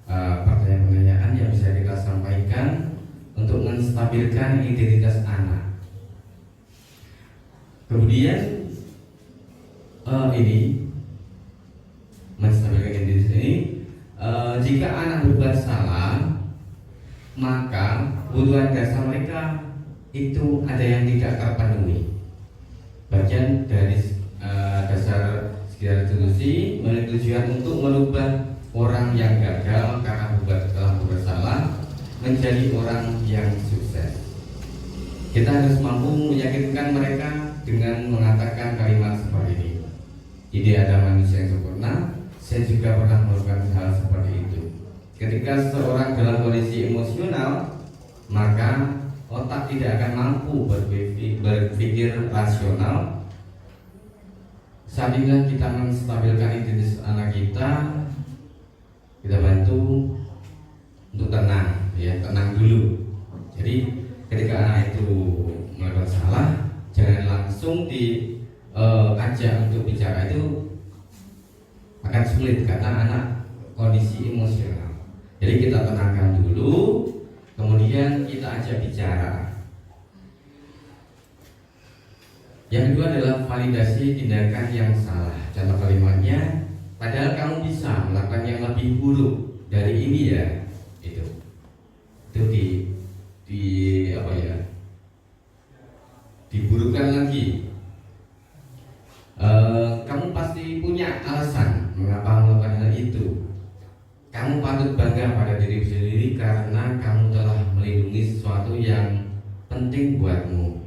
pertanyaan-pertanyaan yang bisa kita sampaikan untuk menstabilkan identitas anak. Kemudian ini menstabilkan identitas ini, jika anak berbuat salah, maka kebutuhan dasar mereka itu ada yang tidak terpenuhi. Bagian dari dasar sekitar institusi memiliki tujuan untuk merubah orang yang gagal karena telah bersalah menjadi orang yang sukses. Kita harus mampu meyakinkan mereka dengan mengatakan kalimat seperti ini. Tidak ada manusia yang sempurna. Saya juga pernah melakukan hal seperti itu. Ketika seseorang dalam kondisi emosional, maka otak tidak akan mampu berpikir rasional. Saat inilah kita menstabilkan identitas anak kita bantu untuk tenang, ya, tenang dulu. Jadi ketika anak itu melakukan salah, jangan langsung diajak untuk bicara, itu akan sulit karena anak kondisi emosional. Jadi kita tenangkan dulu, kemudian kita ajak bicara. Yang kedua adalah validasi tindakan yang salah. Contoh kalimatnya, padahal kamu bisa melakukan yang lebih buruk dari ini ya. Itu diburukkan lagi. Kamu pasti punya alasan mengapa melakukan hal itu. Kamu patut bangga pada diri sendiri karena kamu telah melindungi sesuatu yang penting buatmu.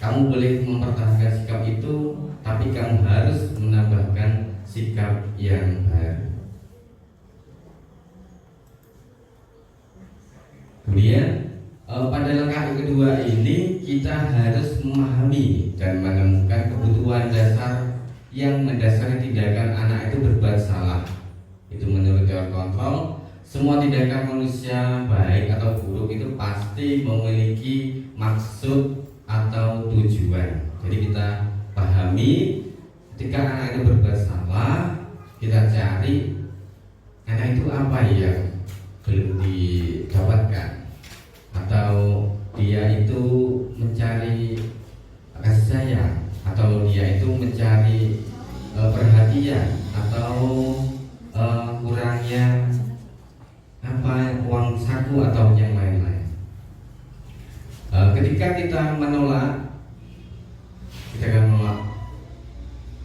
Kamu boleh mempertahankan sikap itu, tapi kamu harus menambahkan sikap yang baru. Kemudian pada langkah kedua ini kita harus memahami dan menemukan kebutuhan dasar yang mendasari tindakan anak itu berbuat salah. Itu menurut teori kontrol, semua tindakan manusia baik atau buruk itu pasti memiliki maksud atau tujuan. Jadi kita pahami ketika anak itu berbuat salah, kita cari anak itu apa yang belum didapatkan, atau dia itu mencari kasih sayang, atau dia itu mencari perhatian, atau kurangnya uang saku atau yang lain-lain. Ketika kita menolak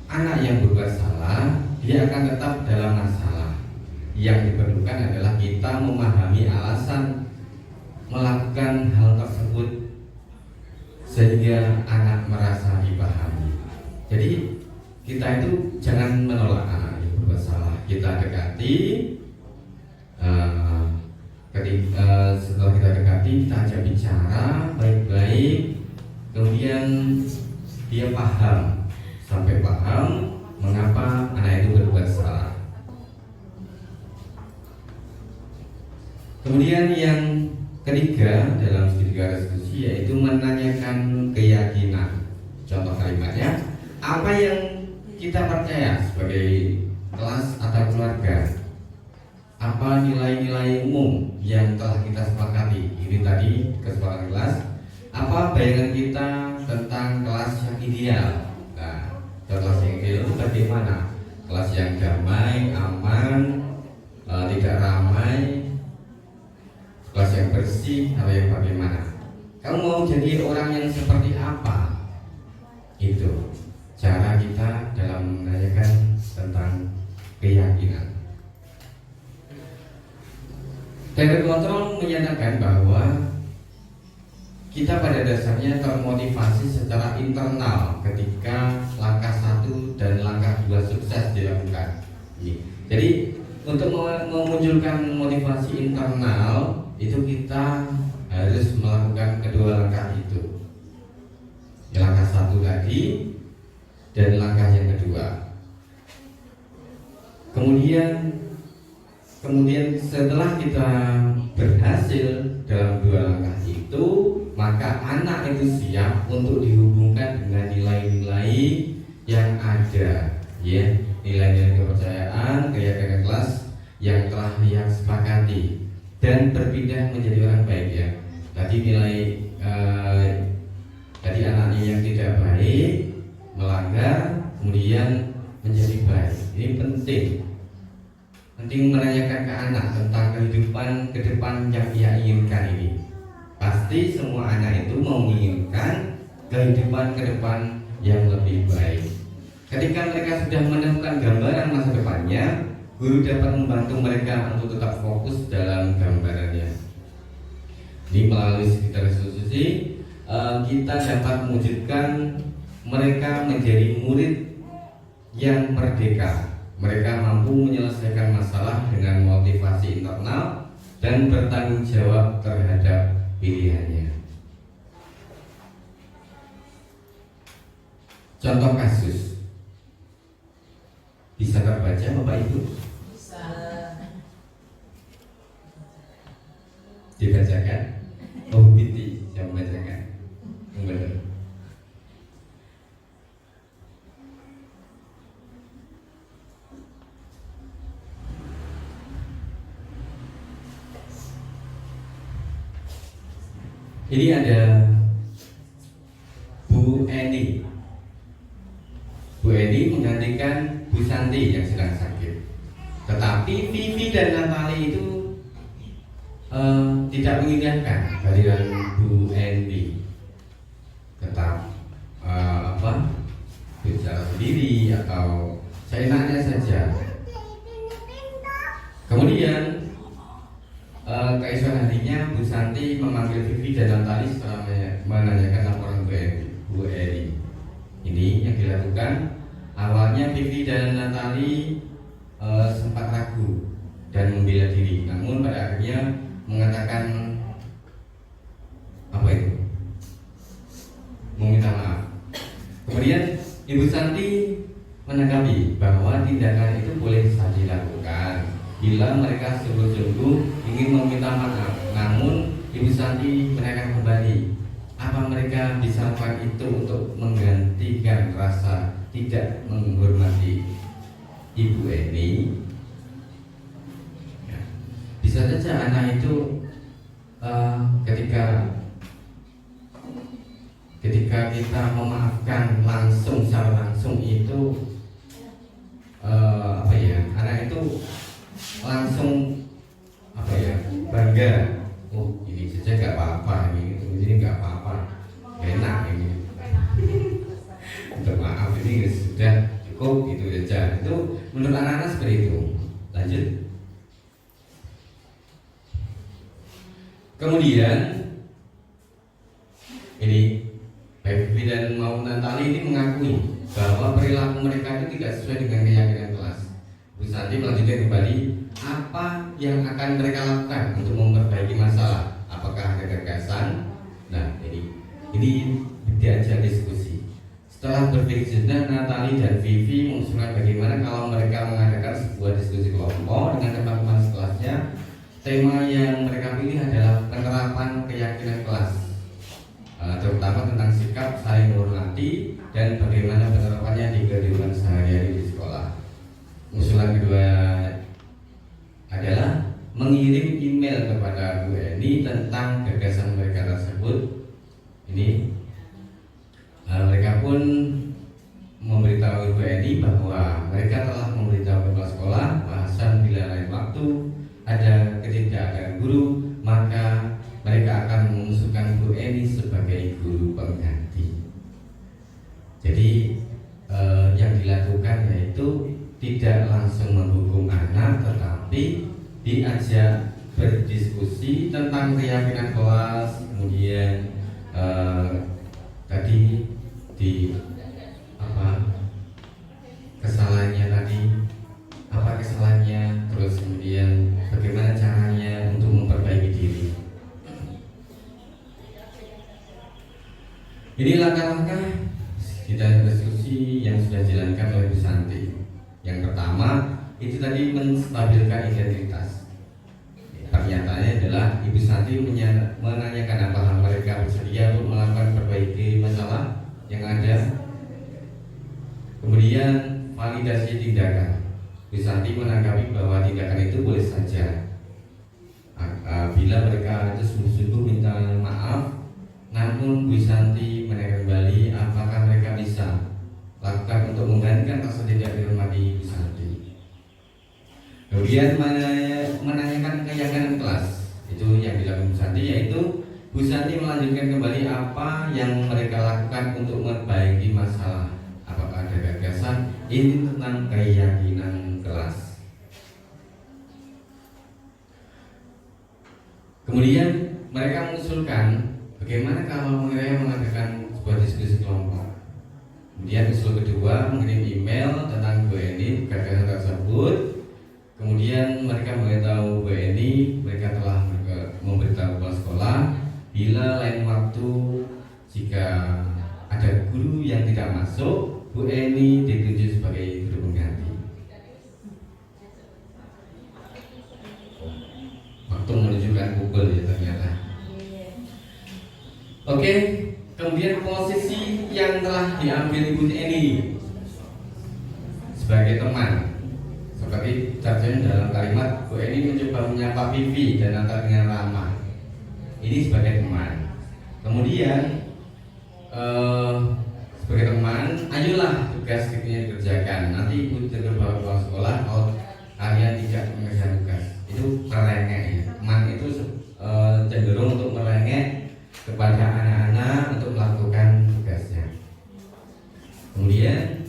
anak yang berbuat salah, dia akan tetap dalam masalah. Yang diperlukan adalah kita memahami alasan melakukan hal tersebut sehingga anak merasa dipahami. Jadi kita itu jangan menolak anak yang berbuat salah. Kita dekati, setelah kita dekati, kita ajak bicara baik-baik, kemudian dia paham, sampai paham mengapa anak itu berbuat salah. Kemudian yang ketiga dalam segitiga restitusi yaitu menanyakan keyakinan. Contoh kalimatnya, apa yang kita percaya sebagai kelas atau keluarga? Apa nilai-nilai umum yang telah kita sepakati? Ini tadi kesepakatan kelas. Apa bayangan kita tentang kelas yang ideal? Nah, kelas yang ideal itu bagaimana? Kelas yang damai, aman, tidak ramai, kelas yang bersih atau yang bagaimana? Kamu mau jadi orang yang seperti apa? Itu cara kita dalam menanyakan tentang keyakinan. Teori kontrol menyatakan bahwa kita pada dasarnya termotivasi secara internal ketika langkah 1 dan langkah 2 sukses dilakukan. Jadi untuk memunculkan motivasi internal itu kita harus melakukan kedua langkah itu. Langkah 1 tadi dan langkah yang kedua. Kemudian setelah kita berhasil dalam 2 langkah itu, maka anak itu siap untuk dihubungkan dengan nilai-nilai yang ada, ya, nilai-nilai kepercayaan, keyakinan kelas yang telah yang sepakati dan berpindah menjadi orang baik, ya. Tadi tadi anaknya yang tidak baik melanggar, kemudian menjadi baik. Ini penting menanyakan ke anak tentang kehidupan ke depan yang ia inginkan ini. Pasti semua anak itu menginginkan kehidupan ke depan yang lebih baik. Ketika mereka sudah menemukan gambaran masa depannya, guru dapat membantu mereka untuk tetap fokus dalam gambarannya. Ini melalui sekitar institusi kita dapat mewujudkan mereka menjadi murid yang merdeka. Mereka mampu menyelesaikan masalah dengan motivasi internal dan bertanggung jawab terhadap pilihannya. Contoh kasus bisa terbaca Bapak Ibu? Bisa. Dibacakan? Oh, Binti yang membacakan. Yang benar. Ini ada Bu Eni. Bu Eni menggantikan Bu Santi yang sedang sakit. Tetapi Vivi dan Natali itu tidak mengindahkan kehadiran Bu Eni. Tetap bicara sendiri atau seenaknya saja. Kemudian keesokan harinya Bu Santi memanggil Vivi dan Natali setelah menanyakan laporan Bu Eni. Ini yang dilakukan. Awalnya Vivi dan Natali sempat ragu dan membela diri, namun pada akhirnya mengatakan apa itu? Meminta maaf. Kemudian Ibu Santi menanggapi bahwa tindakan itu boleh saja dilakukan bila mereka sungguh-sungguh ingin meminta maaf. Namun Ibu Santi menanyakan kembali, apa mereka bisa lakukan itu untuk menggantikan rasa tidak menghormati Ibu Eni? Ya. Bisa saja anak itu ketika kita memaafkan secara langsung itu anak itu langsung bangga. Oh, ini saja nggak apa-apa, ini nggak apa-apa, enak ini. Untuk maaf ini sudah cukup, gitu saja. Itu menurut anak-anak seperti itu. Lanjut. Kemudian ini baik Vivi dan maupun Natali ini mengakui bahwa perilaku mereka itu tidak sesuai dengan keyakinan kelas. Bu Santi melanjutkan kembali apa yang akan mereka lakukan untuk memperbaiki masalah. Apakah ada gagasan? Nah, ini diajak diskusi. Setelah berpikir sejenak, Natali dan Vivi mengusulkan bagaimana kalau mereka mengadakan sebuah diskusi kelompok dengan teman-teman sekelasnya. Tema yang mereka pilih adalah penerapan keyakinan kelas, terutama tentang sikap saling menghormati dan bagaimana penerapannya di kehidupan sehari-hari di sekolah. Usulan kedua adalah mengirim email kepada Bu Eni tentang gagasan mereka tersebut. Ini mereka pun memberitahu Bu Eni bahwa mereka telah memberitahu kepala sekolah bahasan bila lain waktu ada ketidakadaan guru, maka mereka akan mengusulkan Bu Eni sebagai guru pengganti. Jadi yang dilakukan yaitu tidak langsung menghukum anak, tetapi diajak berdiskusi tentang keyakinan kelas, kemudian tadi di kesalahannya tadi, apa kesalahannya, terus kemudian bagaimana caranya untuk memperbaiki diri. Ini langkah-langkah di dalam diskusi yang sudah dijalankan oleh Bu Santi. Yang pertama itu tadi menstabilkan identitas. Pernyataannya adalah Ibu Santi menanyakan apakah mereka bersedia untuk melakukan perbaiki masalah yang ada. Kemudian validasi tindakan. Bu Santi menanggapi bahwa tindakan itu boleh saja bila mereka itu sungguh-sungguh minta maaf. Namun Bu Santi menanyakan kembali apakah mereka bisa lakukan untuk menggantikan rasa tidak dihormati Bu Santi. Kemudian menanyakan keyakinan kelas. Itu yang dilakukan Bu Santi, yaitu Bu Santi melanjutkan kembali apa yang mereka lakukan untuk memperbaiki masalah. Apakah ada gagasan ini tentang keyakinan kelas. Kemudian mereka mengusulkan bagaimana kalau mereka mengadakan sebuah diskusi kelompok. Kemudian usul kedua mengirim email tentang Bu Eni gagasan tersebut. Kemudian mereka memberitahu Bu Eni, mereka telah memberitahu kepala sekolah bila lain waktu jika ada guru yang tidak masuk, Bu Eni ditunjuk sebagai guru pengganti. Waktu menunjukkan pukul ya ternyata. Oke, kemudian posisi yang telah diambil Ibu Eni sebagai teman. Seperti terjadi dalam kalimat, Bu Eni mencoba menyapa Vivi dan antar dengan Rama. Ini sebagai teman. Kemudian sebagai teman, ayolah tugas ini dikerjakan. Nanti Ibu terbawa ke sekolah kalau kalian tidak mengerjakan tugas. Itu merengek ya. Teman itu cenderung untuk merengek kepada anak-anak untuk melakukan tugasnya. Kemudian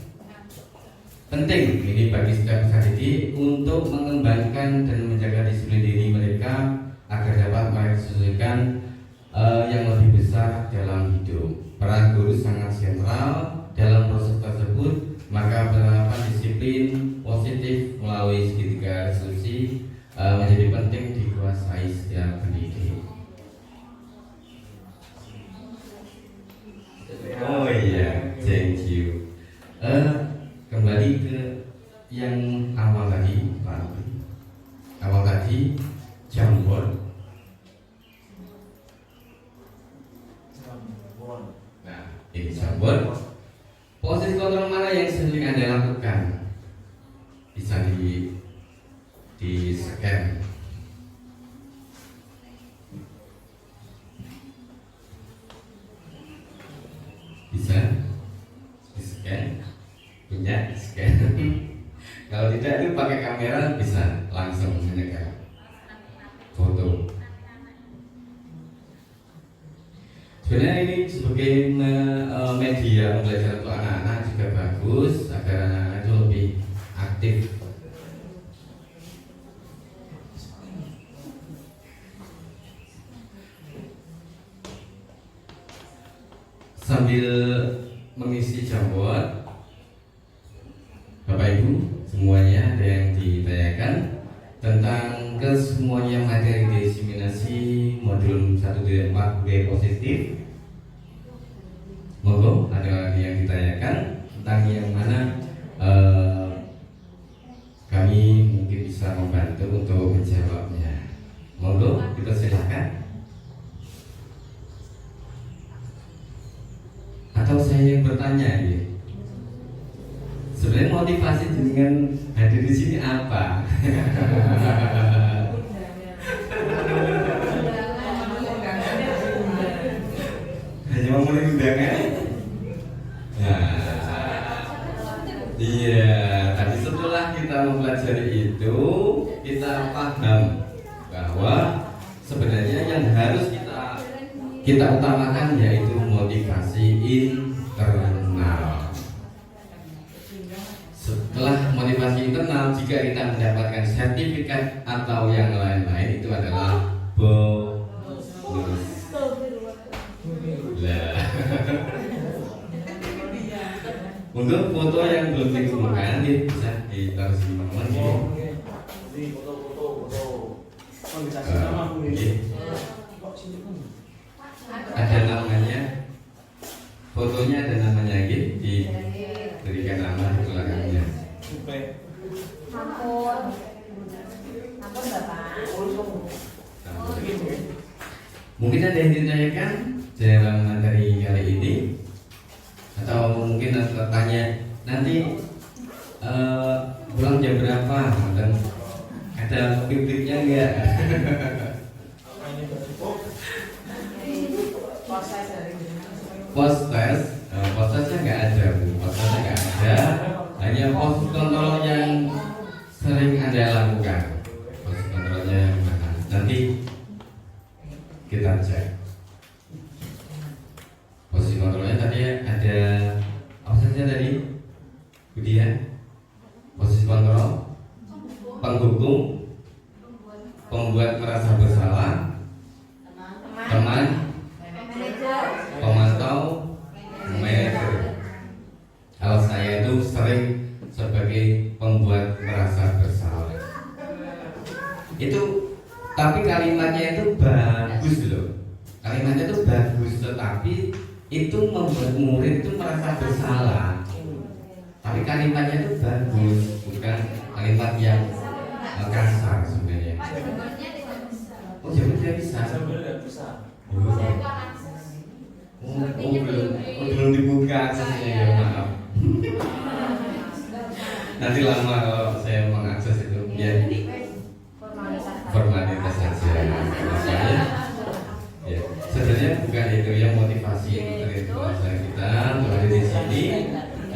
penting ini bagi setiap peserta didik untuk mengembangkan dan menjaga disiplin diri mereka agar dapat menyesuaikan yang lebih besar dalam hidup. Peran guru sangat sentral dalam proses tersebut, maka penerapan disiplin positif melalui segitiga resolusi menjadi penting dikuasai setiap pendidik. Oh iya, thank you. Kembali ke yang awal tadi, Pak. Awal tadi Jamboard. Nah, ini Jamboard. Posisi kontrol mana yang sering Anda lakukan? Bisa di scan. Bisa di scan. Punya scan. Kalau tidak itu pakai kamera bisa langsung menyegar foto. Sebenarnya ini sebagai media pembelajaran untuk anak-anak juga bagus agar anak-anak itu lebih aktif. Sambil mengisi Jamboard, Bapak Ibu semuanya ada yang ditanyakan tentang kesemuanya materi diseminasi modul 1-4 B positif. Monggo, ada yang ditanyakan tentang yang mana kami mungkin bisa membantu untuk menjawabnya. Monggo, kita silakan. Atau saya yang bertanya ya. Sebenarnya motivasi dengan hadir di sini apa? Hanya mau mulai undangan? Iya, tadi setelah kita mempelajari itu, kita paham bahwa sebenarnya yang harus kita utamakan yaitu motivasi internal. Setelah motivasi internal, jika kita mendapatkan sertifikat atau yang lain-lain, itu adalah bonus. Untuk foto yang belum dikumpulkan bisa ditaruh di bawah gitu. Ada namanya, fotonya ada namanya gitu, diberikan nama di belakangnya. Mungkin ada yang ditanyakan dalam materi kali ini, atau mungkin tanya nanti pulang jam berapa, dan ada bibitnya enggak? Post tesnya nggak ada, hanya pos kontrol yang sering Anda lakukan. Pos kontrolnya yang mana? Nanti kita cek. Posisi kontrolnya tadi ada apa saja tadi? Budia, posisi kontrol, penghukum, pembuat merasa bersalah, teman, pemantau, manajer. Kalau saya itu sering sebagai pembuat merasa bersalah. Itu tapi kalimatnya itu bagus loh. Kalimatnya itu bagus, tetapi itu membuat murid itu merasa bersalah. Tapi kalimatnya itu bagus, bukan kalimat yang kasar sebenarnya. Oh, jadi tidak bisa. Belum dibuka aksesnya, ya maaf. Nanti lama kalau saya mengakses itu, ya formalitas saja. Makanya, ya sebenarnya bukan itu yang motivasi dari keluarga kita untuk ada di sini.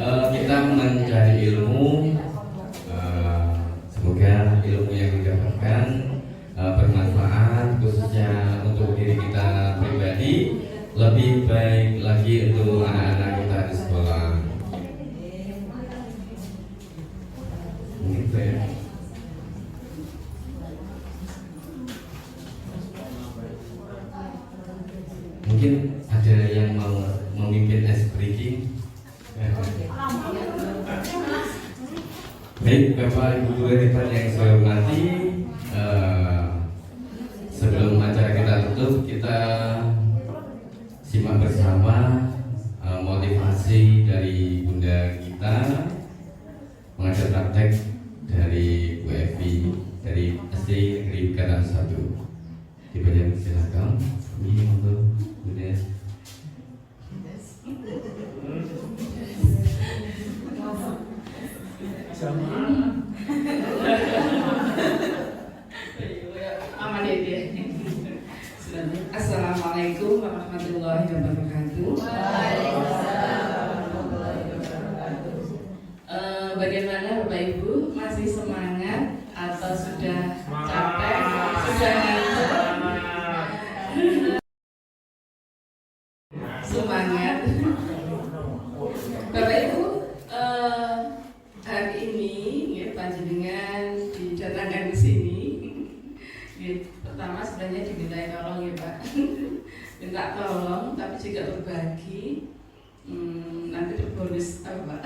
Kita mencari ilmu. Semoga ilmu yang didapatkan bermanfaat khususnya untuk diri kita pribadi, lebih baik lagi untuk anak-anak kita di sekolah. Mungkin ya. Mungkin ada yang mau memimpin ice breaking. Baik, Bapak Ibu guru yang saya hormati, sebelum acara kita tutup, kita simak bersama motivasi dari Bunda kita mengajar praktek dari Bu Evi dari SD Negeri Bekaran 1. Dibanyak silakan. Ini untuk Bunda. Aman ya. Assalamualaikum warahmatullahi wabarakatuh. Bagaimana Bapak Ibu, masih semangat atau sudah capek, sudah ngantuk? Semangat. Bapak Ibu, hari ini ya, panjenengan didatangkan di sini. Ya, pertama sebenarnya diminta tolong ya Pak, minta tolong tapi juga berbagi. Nanti bonus apa Pak?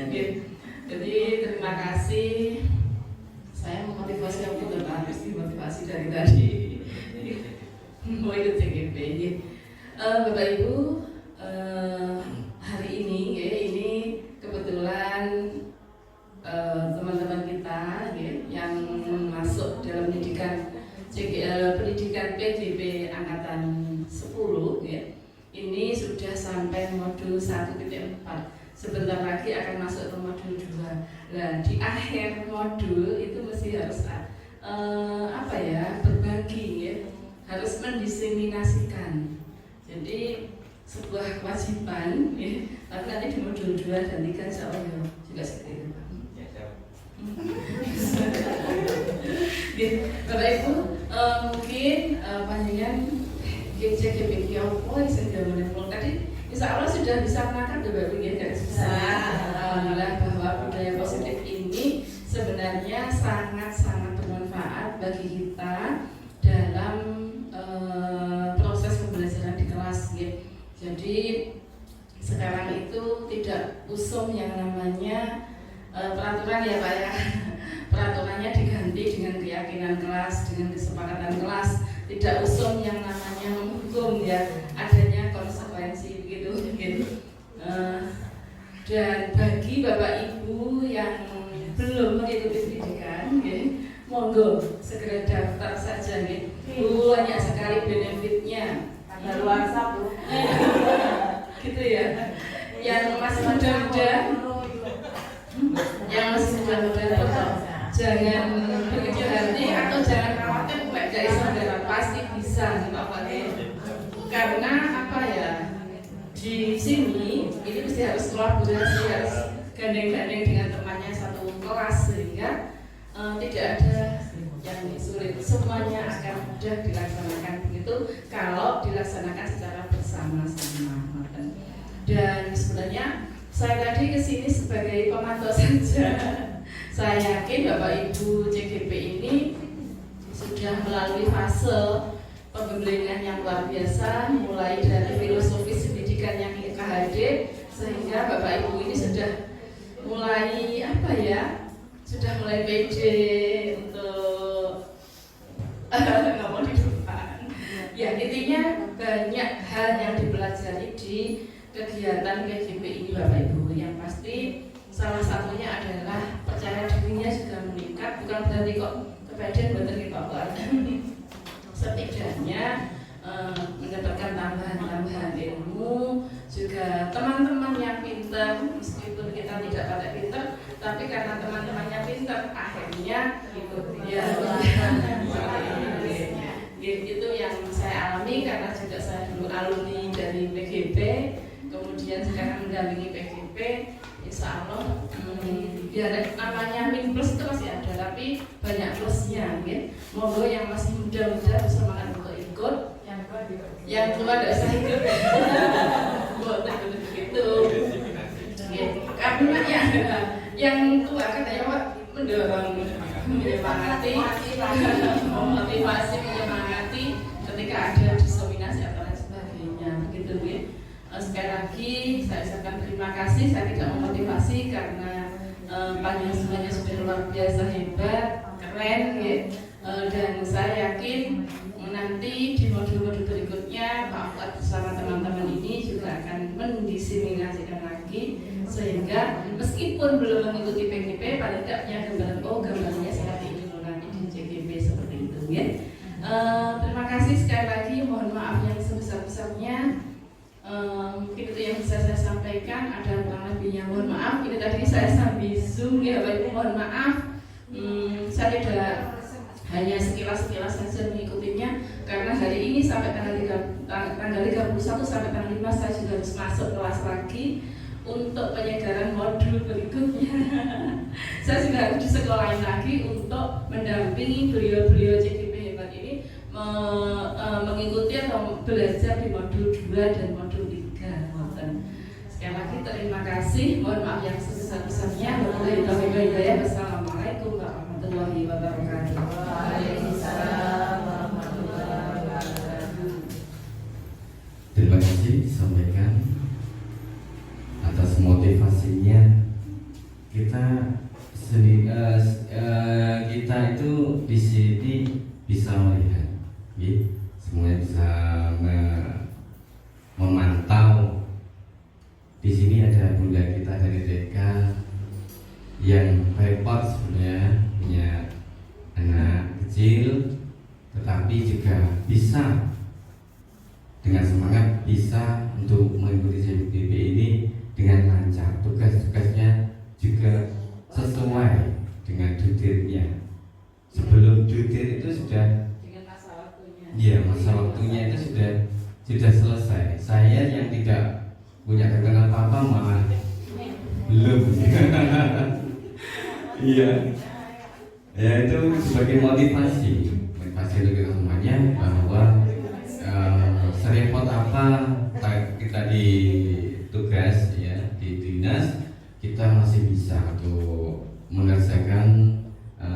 Ya, jadi terima kasih. Saya memotivasi aku udah habis dimotivasi dari tadi. Mau ikut CGP. Bapak Ibu, hari ini ya, ini kebetulan teman-teman kita ya, yang masuk dalam pendidikan PJB angkatan 10 ya, ini sudah sampai modul 1.4. Sebentar lagi akan masuk ke modul 2. Nah, di akhir modul itu mesti harus berbagi ya, harus mendiseminasikan. Jadi sebuah kewajiban ya, tapi nanti di modul 2 dan 3 insya Allah juga seperti itu. Bapak Ibu, mungkin panjenengan GCGPK apa yang sudah menemukan tadi, insya Allah sudah bisa menangkap Bapak Ibu ya, dari alhamdulillah bahwa budaya positif ini sebenarnya sangat-sangat bermanfaat bagi kita dalam proses pembelajaran di kelas ya. Jadi sekarang itu tidak usum yang namanya peraturan ya Pak ya. Peraturannya diganti dengan keyakinan kelas, dengan kesepakatan kelas, tidak usum yang namanya menghukum ya, adanya konsekuensi begitu. Dan bagi Bapak Ibu yang belum mengikuti pendidikan, monggo segera daftar saja, banyak sekali benefitnya. Daluarsa Bu. Gitu ya. Yang masih muda-muda, jangan begitu hati atau jangan khawatir dari saudara, pasti bisa Pak. Karena apa ya, di sini ini mesti harus kolaborasi, harus gandeng-gandeng dengan temannya satu kelas sehingga tidak ada yang sulit, semuanya akan mudah dilaksanakan begitu kalau dilaksanakan secara bersama-sama. Dan sebenarnya saya tadi kesini sebagai pemantau saja. Saya yakin Bapak Ibu CGP ini sudah melalui fase pembimbingan yang luar biasa, mulai dari filosofis pendidikan yang KHD, sehingga Bapak Ibu ini sudah mulai apa ya, sudah mulai pede untuk ngomong di depan. Ya intinya banyak hal yang dipelajari di kegiatan KGP ini Bapak Ibu. Yang pasti salah satunya adalah percaya dirinya juga meningkat, bukan berarti kok kepedean betul Bapak. Setidaknya mendapatkan tambahan ilmu, juga teman-teman yang pintar, meskipun kita tidak pakai pintar, tapi karena teman-temannya pintar, akhirnya ikut dia. Itu yang saya alami karena juga saya dulu alumni dari PGP, kemudian sekarang mendampingi PGP. Insya Allah, biar namanya min plus itu masih ada, tapi banyak plusnya, gitu. Monggo yang masih muda-muda bersemangat untuk ikut, yang tua tidak usah ikut. Begitu. Karena yang tua katanya mendorong, menyemangati, memotivasi, menyemangati ketika ada diskriminasi atau lain sebagainya, begitu ya. Sekali lagi saya ucapkan terima kasih. Saya tidak memotivasi karena panjang semuanya sudah luar biasa hebat, keren ya. Dan saya yakin nanti di modul-modul berikutnya Pak Fuad bersama teman-teman ini juga akan mendiseminasikan lagi, sehingga meskipun belum mengikuti PGP paling tidak punya gambaran, oh gambarnya seperti ini loh nanti di CGP seperti itu ya. Terima kasih sekali lagi, mohon maaf yang sebesar-besarnya. Mungkin itu yang bisa saya sampaikan, ada kurang lebihnya mohon maaf. Ini tadi saya sambil zoom ya Bapak Ibu, mohon maaf. Saya tidak hanya sekilas-sekilas saja mengikutinya, karena hari ini sampai tanggal 31 sampai tanggal 5 saya juga harus masuk kelas lagi untuk penyegaran modul berikutnya. Saya juga harus disekolahin lagi untuk mendampingi beliau-beliau CGP hebat ini mengikuti atau belajar di modul 2 dan modul 3. Sekali lagi terima kasih, mohon maaf yang sebesar-besarnya. Wassalamualaikum warahmatullahi wabarakatuh. Waalaikumsalam warahmatullahi wabarakatuh. Terima kasih disampaikan atas motivasinya. Kita itu di sini bisa melihat, semuanya bisa memantau. Di sini ada bunda kita dari TK yang repot sebenarnya, punya anak kecil, tetapi juga bisa dengan semangat bisa untuk mengikuti CGP ini dengan lancar. Tugas-tugasnya juga sesuai dengan judirnya. Sebelum judir itu sudah Dengan masa waktunya. Iya, masa waktunya itu sudah selesai. Saya yang tidak punya ketenangan apa-apa malah belum. Iya. Ya itu sebagai motivasi untuk kita semuanya bahwa serepot apa kita di tugas ya di dinas, kita masih bisa untuk mengerjakan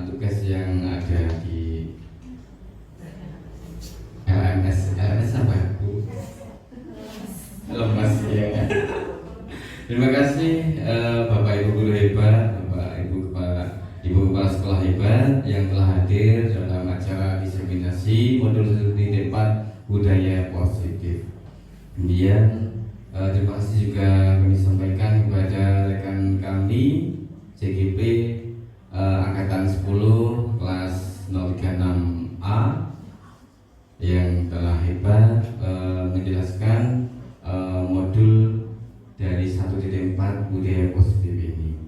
tugas yang ada di LMS apa Bu? Lemas ya. Terima kasih Bapak Ibu guru hebat, Bapak Ibu kepala sekolah hebat yang telah hadir dalam acara diseminasi modul studi 4 budaya positif. Kemudian terima kasih juga kami sampaikan kepada rekan kami CGP angkatan 10 kelas 036A yang telah hebat menjelaskan modul dari 1.4 budaya positif ini.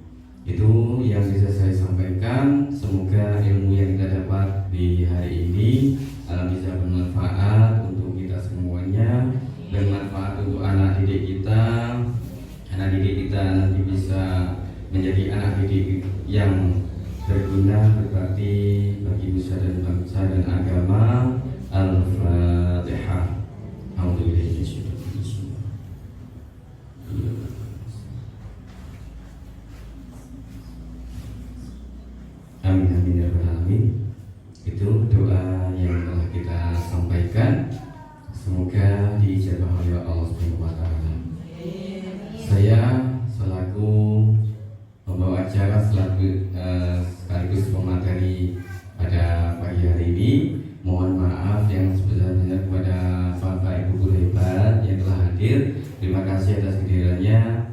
Itu yang bisa saya sampaikan. Semoga ilmu yang kita dapat di hari ini bisa bermanfaat untuk kita semuanya, bermanfaat untuk anak didik kita. Anak didik kita nanti bisa menjadi anak didik yang berguna, berbakti bagi nusa dan bangsa dan agama. Al-Fatihah. Amin amin ya rabbal alamin. Itu doa yang telah kita sampaikan. Semoga diijabah oleh Allah Subhanahu wa taala. Saya selaku pembawa acara sekaligus pemateri pada pagi hari ini, mohon maaf yang sebesar-besarnya kepada Bapak Ibu guru hebat yang telah hadir. Terima kasih atas kehadirannya.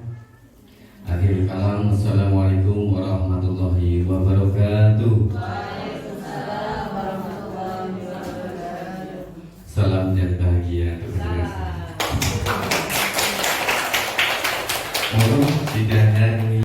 Akhir kalam, assalamualaikum warahmatullahi wabarakatuh. Waalaikumsalam warahmatullahi wabarakatuh. Salam dan bahagia untuk kita. Oh, tidak hanya